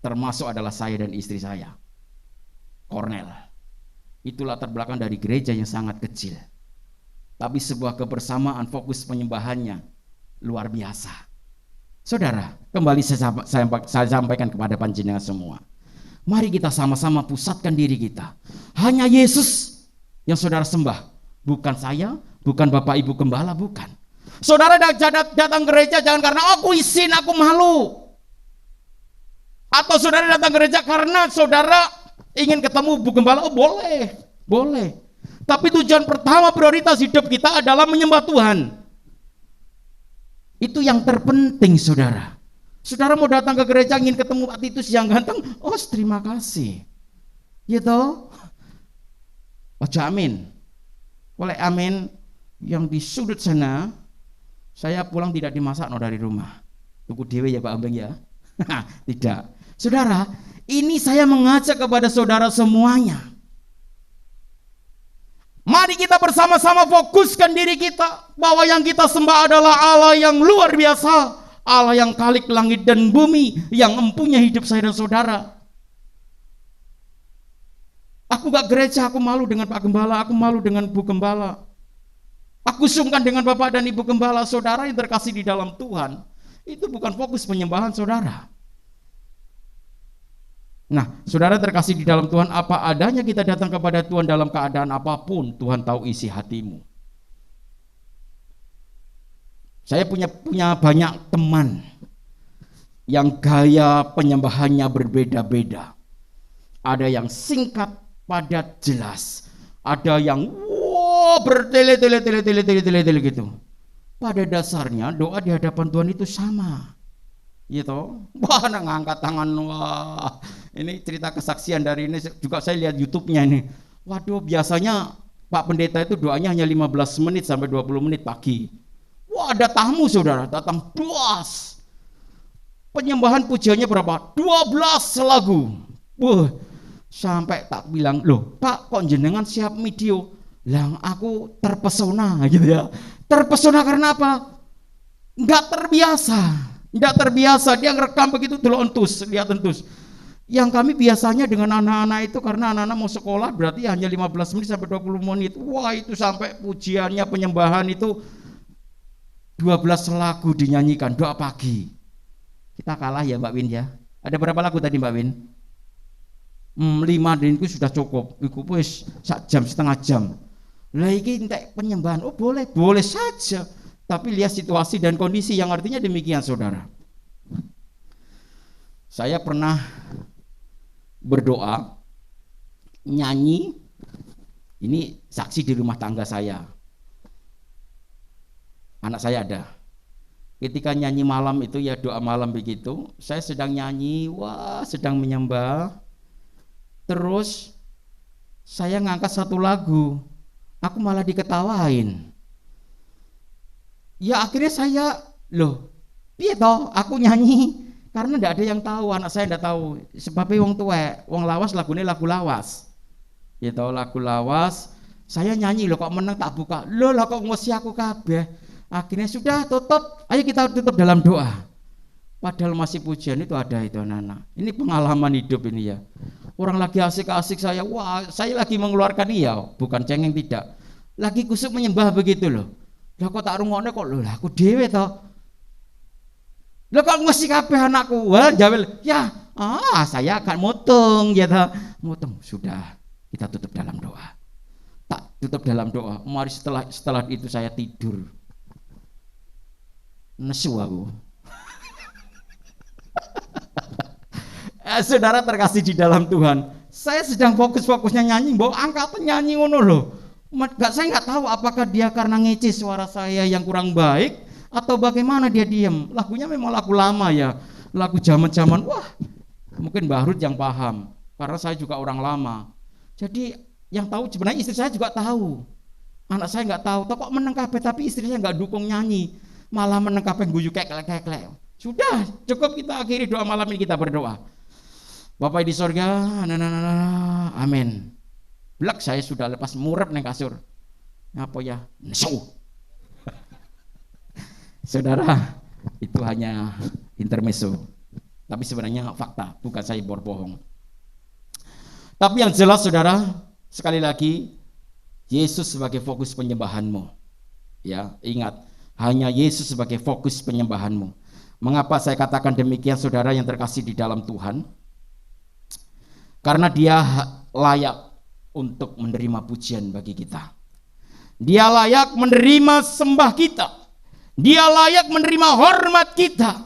Termasuk adalah saya dan istri saya, Cornel. Itulah latar belakang dari gereja yang sangat kecil. Tapi sebuah kebersamaan fokus penyembahannya luar biasa. Saudara, kembali saya sampaikan kepada panjenengan semua. Mari kita sama-sama pusatkan diri kita. Hanya Yesus yang saudara sembah. Bukan saya, bukan Bapak Ibu Gembala, bukan. Saudara datang gereja jangan karena aku izin, aku malu. Atau saudara datang gereja karena saudara ingin ketemu Bu Gembala, oh boleh, boleh. Tapi tujuan pertama prioritas hidup kita adalah menyembah Tuhan. Itu yang terpenting saudara. Saudara mau datang ke gereja ingin ketemu Pak Titus yang ganteng, oh terima kasih. Gitu. Ojo amin. Oleh amin yang di sudut sana, saya pulang tidak dimasak dari rumah. Tuku dewe ya Pak Ambeng ya. Tidak. Saudara, ini saya mengajak kepada saudara semuanya. Mari kita bersama-sama fokuskan diri kita bahwa yang kita sembah adalah Allah yang luar biasa, Allah yang khalik langit dan bumi, yang mempunyai hidup saya dan saudara. Aku gak gereja, aku malu dengan Pak Gembala, aku malu dengan Bu Gembala. Aku sungkan dengan Bapak dan Ibu Gembala. Saudara yang terkasih di dalam Tuhan, itu bukan fokus penyembahan saudara. Nah, saudara terkasih di dalam Tuhan, apa adanya kita datang kepada Tuhan dalam keadaan apapun, Tuhan tahu isi hatimu. Saya punya banyak teman yang gaya penyembahannya berbeda-beda. Ada yang singkat, padat, jelas. Ada yang bertele-tele gitu. Pada dasarnya doa di hadapan Tuhan itu sama. Gitu. Wah, ngangkat tangan, wah. Ini cerita kesaksian dari ini juga saya lihat YouTube-nya ini. Waduh, biasanya Pak Pendeta itu doanya hanya 15 menit sampai 20 menit pagi. Wah, ada tamu saudara, datang 12. Penyembahan pujiannya berapa? 12 lagu. Wah, sampai tak bilang, loh Pak kok jenengan siap video? Lah aku terpesona gitu ya. Terpesona karena apa? Enggak terbiasa. Dia ngerekam begitu dulu entus, lihat entus. Yang kami biasanya dengan anak-anak itu karena anak-anak mau sekolah berarti hanya 15 menit sampai 20 menit. Wah, itu sampai pujiannya penyembahan itu 12 lagu dinyanyikan doa pagi. Kita kalah ya Mbak Win ya. Ada berapa lagu tadi Mbak Win? 5 dan itu sudah cukup. Iku wis sak jam setengah jam. Lah iki entek penyembahan. Oh boleh saja. Tapi lihat situasi dan kondisi yang artinya demikian saudara. Saya pernah berdoa, nyanyi, ini saksi di rumah tangga saya. Anak saya ada. Ketika nyanyi malam itu ya doa malam begitu, saya sedang nyanyi, wah sedang menyembah. Terus saya ngangkat satu lagu, aku malah diketawain. Ya akhirnya saya, loh, piye toh aku nyanyi karena ndak ada yang tahu, anak saya ndak tahu. Sebabnya wong tuwek, wong lawas lagune lagu lawas. Ya toh lagu lawas, saya nyanyi loh kok menang tak buka. Loh lah kok ngisi aku kabeh. Akhirnya sudah tutup, ayo kita tutup dalam doa. Padahal masih pujian itu ada itu anak-anak. Ini pengalaman hidup ini ya. Orang lagi asik-asik saya, wah saya lagi mengeluarkan iya, bukan cengeng tidak. Lagi kusuk menyembah begitu loh. Lah kok tak rungokne kok lho aku dhewe to. Lah kok mesti kabeh anakku. Wah jawel, ya, saya akan mutung ya toh. Mutung sudah kita tutup dalam doa. Tak tutup dalam doa. Mari setelah itu saya tidur. Nesu aku. Saudara terkasih di dalam Tuhan. Saya sedang fokus-fokusnya nyanyi, mbok angkat nyanyi ngono lho. Saya nggak tahu apakah dia karena ngece suara saya yang kurang baik atau bagaimana dia diam. Lagunya memang lagu lama ya, lagu zaman-zaman. Wah, mungkin Mbah Rut yang paham karena saya juga orang lama. Jadi yang tahu sebenarnya istri saya juga tahu. Anak saya nggak tahu. Kok meneng kabeh tapi istri saya nggak dukung nyanyi, malah meneng kabeh guyu keklek-keklek. Sudah cukup kita akhiri doa malam ini, kita berdoa. Bapak di sorga, amin. Blak saya sudah lepas murep neng kasur. Apa ya? Nesu. Saudara, itu hanya intermezzo. Tapi sebenarnya fakta, bukan saya berbohong. Tapi yang jelas saudara, sekali lagi Yesus sebagai fokus penyembahanmu. Ya, ingat, Hanya Yesus sebagai fokus penyembahanmu. Mengapa saya katakan demikian, saudara yang terkasih di dalam Tuhan? Karena dia layak untuk menerima pujian bagi kita. Dia layak menerima sembah kita. Dia layak menerima hormat kita.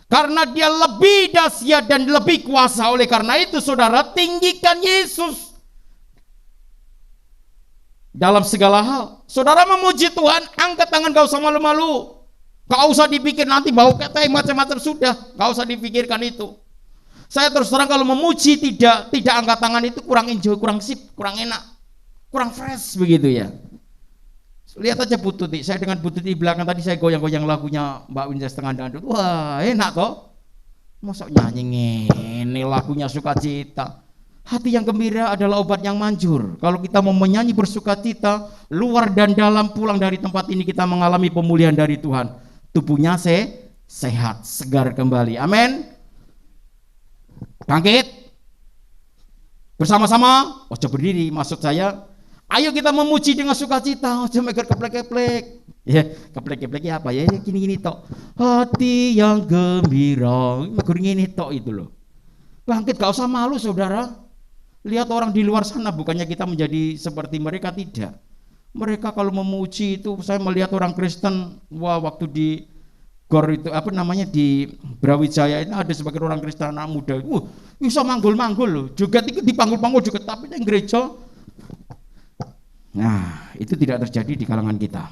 Karena dia lebih dahsyat dan lebih kuasa. Oleh karena itu saudara, tinggikan Yesus dalam segala hal. Saudara memuji Tuhan, angkat tangan, gak usah malu-malu. Gak usah dipikir nanti bau ketek macam-macam, sudah, gak usah dipikirkan itu. Saya terus terang kalau memuji tidak angkat tangan itu kurang enjoy, kurang sip, kurang enak, kurang fresh begitu ya. Lihat aja Bu Tuti, saya dengan Bu Tuti di belakang tadi saya goyang-goyang lagunya Mbak Winja setengah dangdut. Wah enak kok. Masa nyanyi ini lagunya sukacita. Hati yang gembira adalah obat yang manjur. Kalau kita mau menyanyi bersukacita, luar dan dalam pulang dari tempat ini kita mengalami pemulihan dari Tuhan. Tubuhnya sehat, segar kembali. Amin. Bangkit. Bersama-sama. Ojo berdiri, maksud saya. Ayo kita memuji dengan sukacita. Ojo mikir keplek-keplek. Ya, keplek-kepleknya apa ya? Gini-gini tok. Hati yang gembira. Mikir gini tok itu loh. Bangkit, gak usah malu saudara. Lihat orang di luar sana, bukannya kita menjadi seperti mereka, tidak. Mereka kalau memuji itu, saya melihat orang Kristen, wah waktu di Gor itu apa namanya di Brawijaya ini ada sebagian orang Kristen anak muda, bisa manggul-manggul loh, juga dipanggul-panggul juga, tapi di gereja. Nah, itu tidak terjadi di kalangan kita.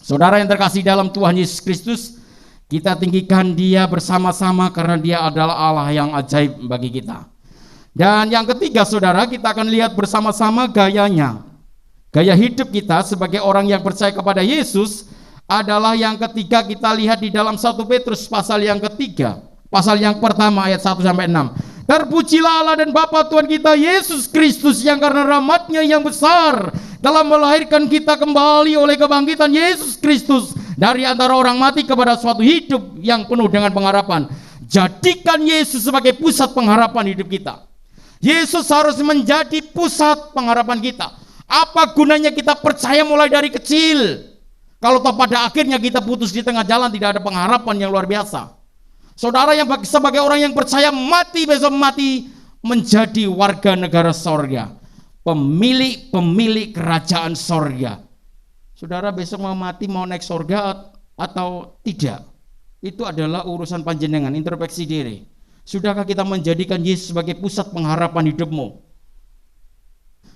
Saudara yang terkasih dalam Tuhan Yesus Kristus, kita tinggikan dia bersama-sama karena dia adalah Allah yang ajaib bagi kita. Dan yang ketiga saudara, kita akan lihat bersama-sama gayanya. Gaya hidup kita sebagai orang yang percaya kepada Yesus adalah yang ketiga kita lihat di dalam 1 Petrus pasal yang ketiga, pasal yang pertama ayat 1-6. Terpujilah Allah dan Bapa Tuhan kita Yesus Kristus yang karena rahmat-Nya yang besar telah melahirkan kita kembali oleh kebangkitan Yesus Kristus dari antara orang mati kepada suatu hidup yang penuh dengan pengharapan. Jadikan Yesus sebagai pusat pengharapan hidup kita. Yesus harus menjadi pusat pengharapan kita. Apa gunanya kita percaya mulai dari kecil kalau toh pada akhirnya kita putus di tengah jalan, tidak ada pengharapan yang luar biasa. Saudara yang sebagai orang yang percaya mati besok mati menjadi warga negara sorga, pemilik kerajaan sorga. Saudara besok mau mati mau naik sorga atau tidak, itu adalah urusan panjenengan, introspeksi diri. Sudahkah kita menjadikan Yesus sebagai pusat pengharapan hidupmu?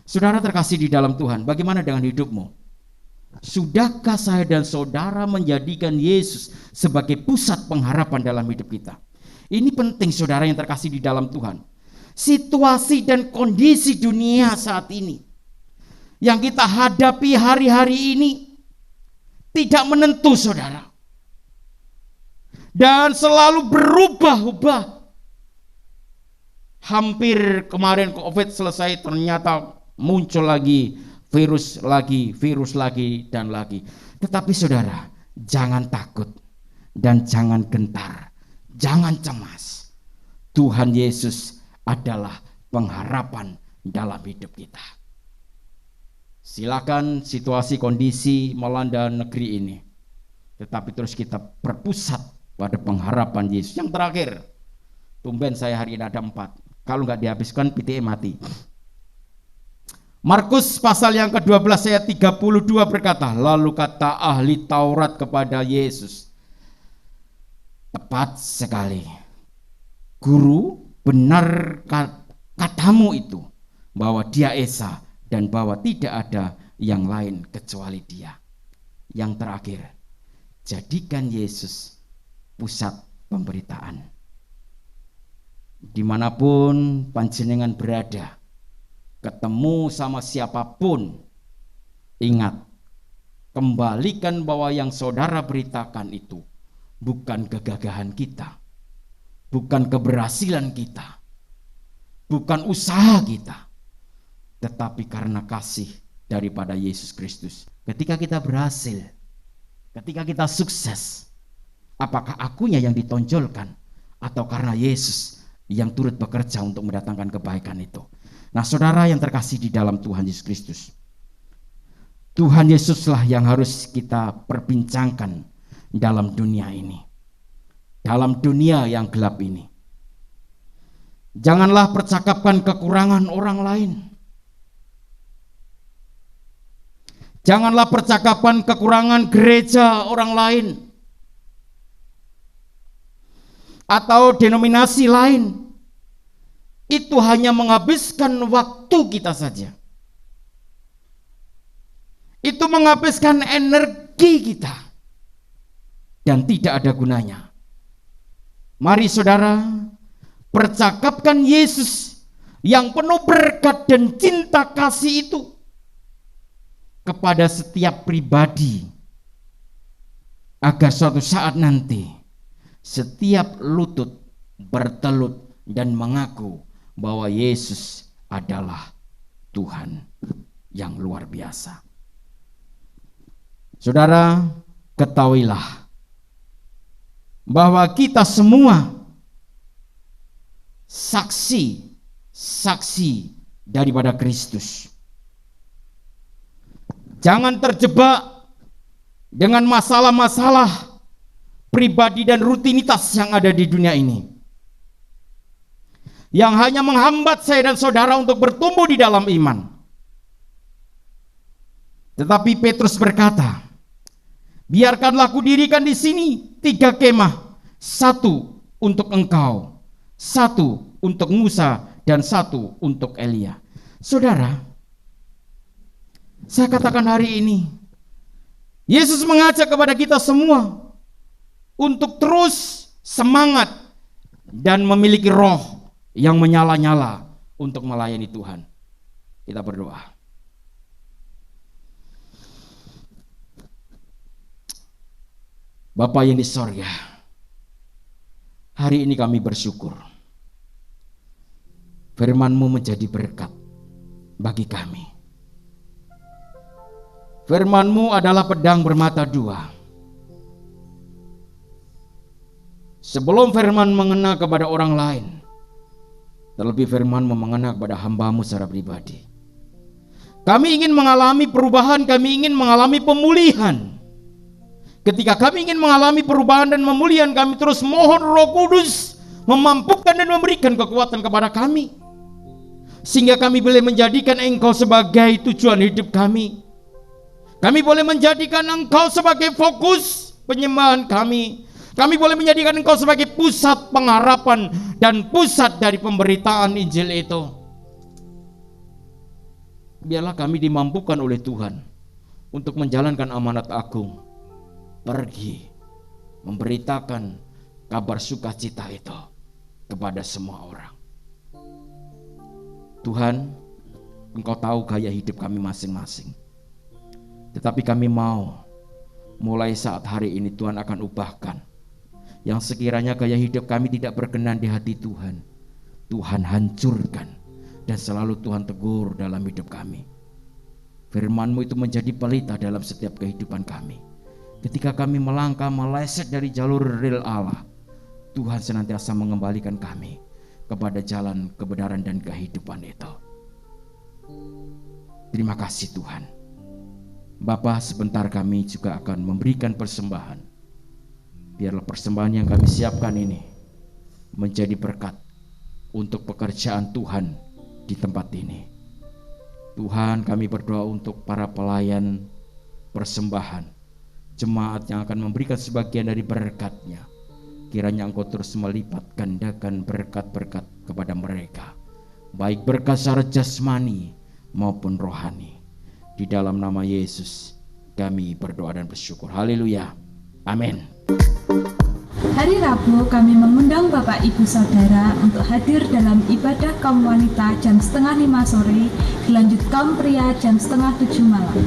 Saudara terkasih di dalam Tuhan, bagaimana dengan hidupmu? Sudahkah saya dan saudara menjadikan Yesus sebagai pusat pengharapan dalam hidup kita? Ini penting saudara yang terkasih di dalam Tuhan. Situasi dan kondisi dunia saat ini yang kita hadapi hari-hari ini tidak menentu saudara. Dan selalu berubah-ubah. Hampir kemarin COVID selesai, ternyata muncul lagi virus lagi dan lagi. Tetapi saudara, jangan takut dan jangan gentar, jangan cemas. Tuhan Yesus adalah pengharapan dalam hidup kita. Silakan situasi kondisi melanda negeri ini, tetapi terus kita berpusat pada pengharapan Yesus. Yang terakhir, tumben saya hari ini ada 4. Kalau nggak dihabiskan PTE mati. Markus pasal yang ke-12 ayat 32 berkata, lalu kata ahli Taurat kepada Yesus, tepat sekali, Guru, benar katamu itu, bahwa dia Esa dan bahwa tidak ada yang lain kecuali dia. Yang terakhir, jadikan Yesus pusat pemberitaan. Dimanapun panjenengan berada, ketemu sama siapapun, ingat, kembalikan bahwa yang saudara beritakan itu bukan kegagahan kita, bukan keberhasilan kita, bukan usaha kita, tetapi karena kasih daripada Yesus Kristus. Ketika kita berhasil, ketika kita sukses, apakah akunya yang ditonjolkan atau karena Yesus yang turut bekerja untuk mendatangkan kebaikan itu? Nah saudara yang terkasih di dalam Tuhan Yesus Kristus, Tuhan Yesuslah yang harus kita perbincangkan dalam dunia ini, dalam dunia yang gelap ini. Janganlah percakapkan kekurangan orang lain. Janganlah percakapan kekurangan gereja orang lain atau denominasi lain. Itu hanya menghabiskan waktu kita saja. Itu menghabiskan energi kita dan tidak ada gunanya. Mari saudara, percakapkan Yesus yang penuh berkat dan cinta kasih itu kepada setiap pribadi, agar suatu saat nanti setiap lutut bertelut dan mengaku bahwa Yesus adalah Tuhan yang luar biasa. Saudara, ketahuilah bahwa kita semua saksi daripada Kristus. Jangan terjebak dengan masalah-masalah pribadi dan rutinitas yang ada di dunia ini, yang hanya menghambat saya dan saudara untuk bertumbuh di dalam iman. Tetapi Petrus berkata, biarkanlah kudirikan di sini 3 kemah, 1 untuk engkau, 1 untuk Musa, dan 1 untuk Elia. Saudara, saya katakan hari ini, Yesus mengajak kepada kita semua untuk terus semangat dan memiliki roh yang menyala-nyala untuk melayani Tuhan. Kita berdoa. Bapa yang di sorga, hari ini kami bersyukur firman-Mu menjadi berkat bagi kami. Firman-Mu adalah pedang bermata 2. Sebelum firman mengena kepada orang lain, terlebih firman-Mu mengena kepada hamba-Mu secara pribadi. Kami ingin mengalami perubahan, kami ingin mengalami pemulihan. Ketika kami ingin mengalami perubahan dan pemulihan, kami terus mohon Roh Kudus memampukan dan memberikan kekuatan kepada kami, sehingga kami boleh menjadikan Engkau sebagai tujuan hidup kami. Kami boleh menjadikan Engkau sebagai fokus penyembahan kami. Kami boleh menjadikan Engkau sebagai pusat pengharapan dan pusat dari pemberitaan Injil itu. Biarlah kami dimampukan oleh Tuhan untuk menjalankan amanat agung, pergi memberitakan kabar sukacita itu kepada semua orang. Tuhan, Engkau tahu gaya hidup kami masing-masing. Tetapi kami mau mulai saat hari ini Tuhan akan ubahkan yang sekiranya gaya hidup kami tidak berkenan di hati Tuhan. Tuhan hancurkan dan selalu Tuhan tegur dalam hidup kami. Firman-Mu itu menjadi pelita dalam setiap kehidupan kami. Ketika kami melangkah meleset dari jalur rel Allah, Tuhan senantiasa mengembalikan kami kepada jalan kebenaran dan kehidupan itu. Terima kasih Tuhan. Bapa, sebentar kami juga akan memberikan persembahan. Biarlah persembahan yang kami siapkan ini menjadi berkat untuk pekerjaan Tuhan di tempat ini. Tuhan, kami berdoa untuk para pelayan persembahan, jemaat yang akan memberikan sebagian dari berkat-Nya. Kiranya Engkau terus melipat gandakan berkat-berkat kepada mereka, baik berkat secara jasmani maupun rohani. Di dalam nama Yesus kami berdoa dan bersyukur. Haleluya. Amin. Hari Rabu kami mengundang Bapak Ibu Saudara untuk hadir dalam ibadah kaum wanita jam 5:30 sore, dilanjut kaum pria jam 6:30 malam.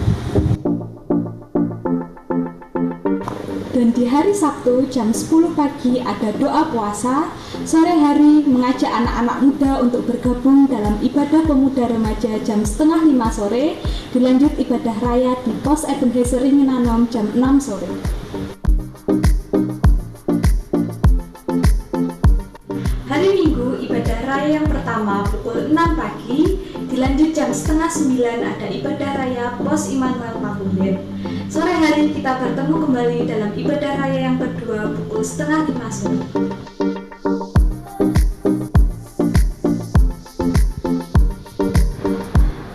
Dan di hari Sabtu jam 10 pagi ada doa puasa. Sore hari mengajak anak-anak muda untuk bergabung dalam ibadah pemuda remaja jam 4:30 sore, dilanjut ibadah raya di Pos Ebenezer Ringinanom jam 6 sore. Hari Minggu ibadah raya yang pertama pukul 6 pagi, Dilanjut jam 8:30 ada ibadah raya Pos Immanuel Pakulir. Sore hari kita bertemu kembali dalam ibadah raya yang kedua pukul 4:30 sore.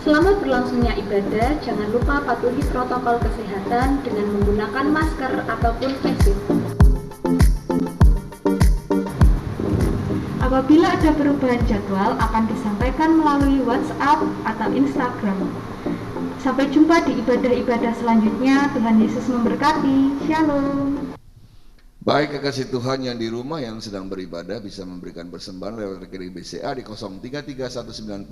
Selama berlangsungnya ibadah, jangan lupa patuhi protokol kesehatan dengan menggunakan masker ataupun face shield. Apabila ada perubahan jadwal akan disampaikan melalui WhatsApp atau Instagram. Sampai jumpa di ibadah-ibadah selanjutnya. Tuhan Yesus memberkati. Shalom. Baik, kekasih Tuhan yang di rumah yang sedang beribadah bisa memberikan persembahan lewat rekening BCA di 0331943001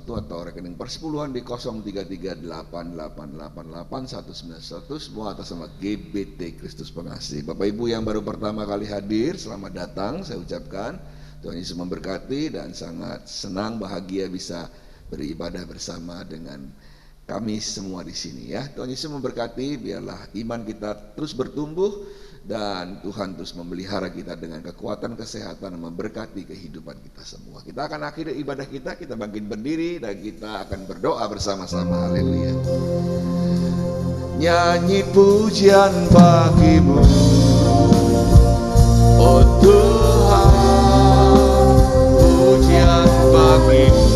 atau rekening persepuluhan di 0338888191 semua atas nama GBT Kristus Pengasih. Bapak Ibu yang baru pertama kali hadir, selamat datang saya ucapkan. Tuhan Yesus memberkati dan sangat senang bahagia bisa beribadah bersama dengan kami semua di sini ya. Tuhan Yesus memberkati, biarlah iman kita terus bertumbuh dan Tuhan terus memelihara kita dengan kekuatan kesehatan dan memberkati kehidupan kita semua. Kita akan akhiri ibadah kita bangkit berdiri dan kita akan berdoa bersama-sama. Haleluya. Nyanyi pujian bagimu, oh Tuhan, pujian bagimu.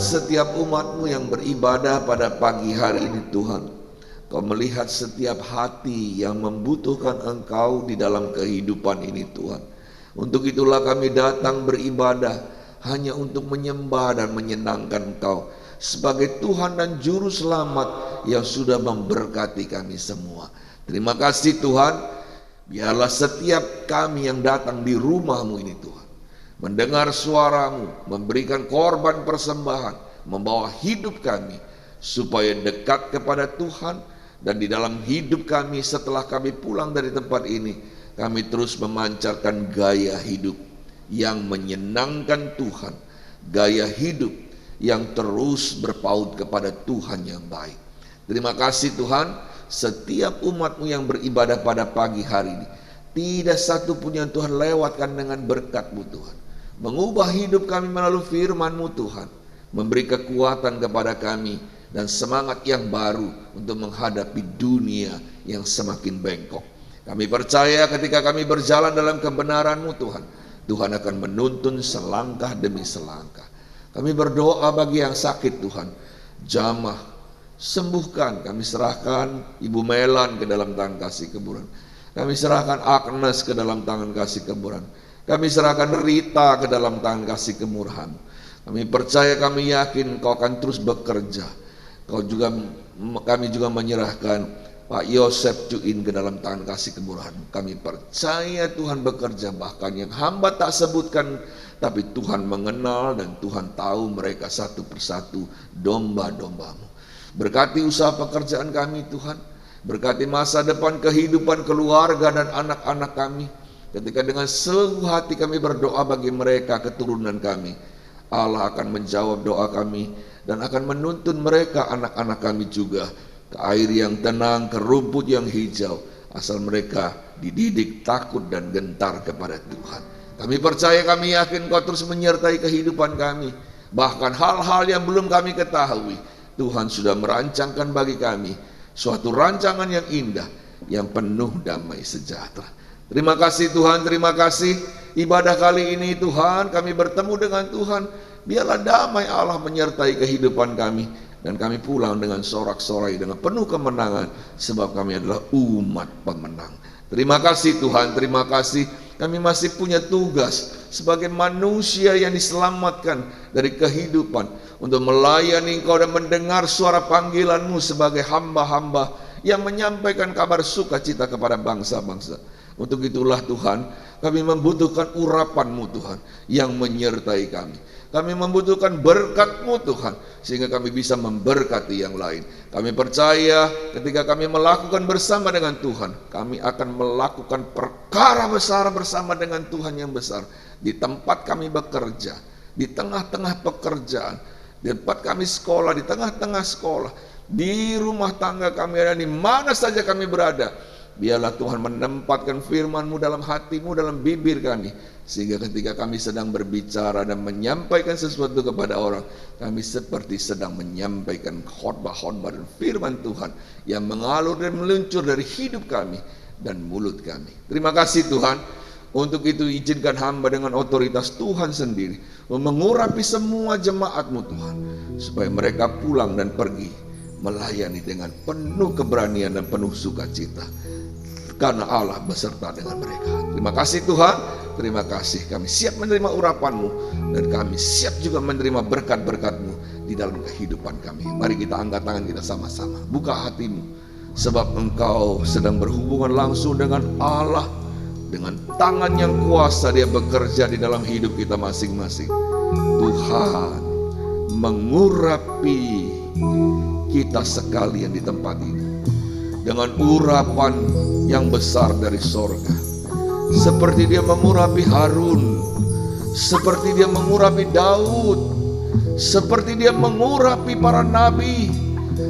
Setiap umatmu yang beribadah pada pagi hari ini Tuhan, Kau melihat setiap hati yang membutuhkan Engkau di dalam kehidupan ini Tuhan. Untuk itulah kami datang beribadah hanya untuk menyembah dan menyenangkan Engkau sebagai Tuhan dan Juru Selamat yang sudah memberkati kami semua. Terima kasih Tuhan, biarlah setiap kami yang datang di rumah-Mu ini Tuhan, mendengar suara-Mu, memberikan korban persembahan, membawa hidup kami supaya dekat kepada Tuhan. Dan di dalam hidup kami setelah kami pulang dari tempat ini, kami terus memancarkan gaya hidup yang menyenangkan Tuhan, gaya hidup yang terus berpaut kepada Tuhan yang baik. Terima kasih Tuhan, setiap umat-Mu yang beribadah pada pagi hari ini, tidak satu pun yang Tuhan lewatkan dengan berkat-Mu Tuhan. Mengubah hidup kami melalui firman-Mu Tuhan, memberi kekuatan kepada kami dan semangat yang baru untuk menghadapi dunia yang semakin bengkok. Kami percaya ketika kami berjalan dalam kebenaran-Mu Tuhan, Tuhan akan menuntun selangkah demi selangkah. Kami berdoa bagi yang sakit Tuhan, jamah, sembuhkan. Kami serahkan Ibu Melan ke dalam tangan kasih kuburan. Kami serahkan Agnes ke dalam tangan kasih kuburan. Kami serahkan Rita ke dalam tangan kasih kemurahan. Kami percaya, kami yakin Kau akan terus bekerja. Kami juga menyerahkan Pak Yosef Cuin ke dalam tangan kasih kemurahan. Kami percaya Tuhan bekerja, bahkan yang hamba tak sebutkan, tapi Tuhan mengenal dan Tuhan tahu mereka satu persatu domba-domba-Mu. Berkati usaha pekerjaan kami Tuhan. Berkati masa depan kehidupan keluarga dan anak-anak kami. Ketika dengan seluruh hati kami berdoa bagi mereka, keturunan kami, Allah akan menjawab doa kami dan akan menuntun mereka, anak-anak kami juga, ke air yang tenang, ke rumput yang hijau, asal mereka dididik takut dan gentar kepada Tuhan. Kami percaya, kami yakin Kau terus menyertai kehidupan kami. Bahkan hal-hal yang belum kami ketahui, Tuhan sudah merancangkan bagi kami suatu rancangan yang indah, yang penuh damai sejahtera. Terima kasih Tuhan, terima kasih. Ibadah kali ini Tuhan, kami bertemu dengan Tuhan. Biarlah damai Allah menyertai kehidupan kami, dan kami pulang dengan sorak-sorai, dengan penuh kemenangan, sebab kami adalah umat pemenang. Terima kasih Tuhan, terima kasih. Kami masih punya tugas sebagai manusia yang diselamatkan dari kehidupan, untuk melayani Engkau dan mendengar suara panggilan-Mu sebagai hamba-hamba yang menyampaikan kabar sukacita kepada bangsa-bangsa. Untuk itulah Tuhan, kami membutuhkan urapan-Mu Tuhan yang menyertai kami. Kami membutuhkan berkat-Mu Tuhan, sehingga kami bisa memberkati yang lain. Kami percaya ketika kami melakukan bersama dengan Tuhan, kami akan melakukan perkara besar bersama dengan Tuhan yang besar. Di tempat kami bekerja, di tengah-tengah pekerjaan, di tempat kami sekolah, di tengah-tengah sekolah, di rumah tangga kami, ada di mana saja kami berada, biarlah Tuhan menempatkan firman-Mu dalam hati-Mu, dalam bibir kami, sehingga ketika kami sedang berbicara dan menyampaikan sesuatu kepada orang, kami seperti sedang menyampaikan khotbah-khotbah dan firman Tuhan yang mengalir dan meluncur dari hidup kami dan mulut kami. Terima kasih Tuhan. Untuk itu izinkan hamba dengan otoritas Tuhan sendiri mengurapi semua jemaat-Mu Tuhan, supaya mereka pulang dan pergi melayani dengan penuh keberanian dan penuh sukacita, karena Allah beserta dengan mereka. Terima kasih Tuhan, terima kasih. Kami siap menerima urapan-Mu, dan kami siap juga menerima berkat-berkat-Mu di dalam kehidupan kami. Mari kita angkat tangan kita sama-sama, buka hatimu, sebab engkau sedang berhubungan langsung dengan Allah. Dengan tangan yang kuasa Dia bekerja di dalam hidup kita masing-masing. Tuhan mengurapi kita sekalian di tempat ini dengan urapan yang besar dari sorga, seperti Dia mengurapi Harun, seperti Dia mengurapi Daud, seperti Dia mengurapi para nabi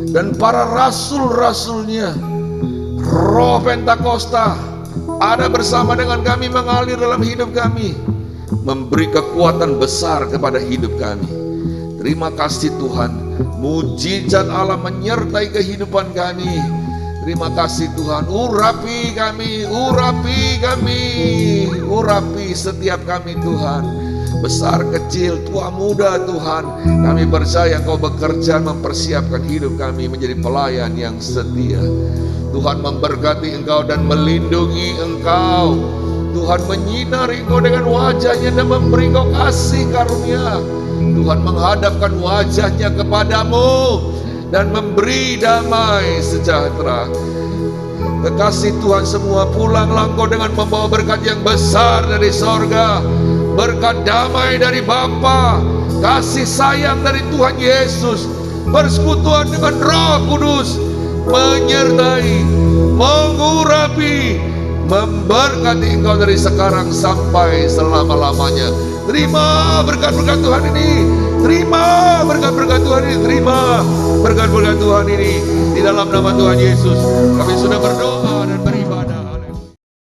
dan para rasul-rasulnya. Roh Pentakosta ada bersama dengan kami, mengalir dalam hidup kami, memberi kekuatan besar kepada hidup kami. Terima kasih Tuhan, mujizat Allah menyertai kehidupan kami. Terima kasih Tuhan, urapi kami, urapi kami, urapi setiap kami Tuhan, besar kecil, tua muda Tuhan. Kami percaya Engkau bekerja mempersiapkan hidup kami menjadi pelayan yang setia. Tuhan memberkati engkau dan melindungi engkau. Tuhan menyinari engkau dengan wajahnya dan memberi engkau kasih karunia. Tuhan menghadapkan wajahnya kepadamu dan memberi damai sejahtera. Kekasih Tuhan semua, pulanglah engkau dengan membawa berkat yang besar dari sorga. Berkat damai dari Bapa, kasih sayang dari Tuhan Yesus, persekutuan dengan Roh Kudus, menyertai, mengurapi, memberkati engkau dari sekarang sampai selama-lamanya. Terima berkat-berkat Tuhan ini, terima berkat-berkat Tuhan ini, terima berkat-berkat Tuhan ini. Di dalam nama Tuhan Yesus kami sudah berdoa dan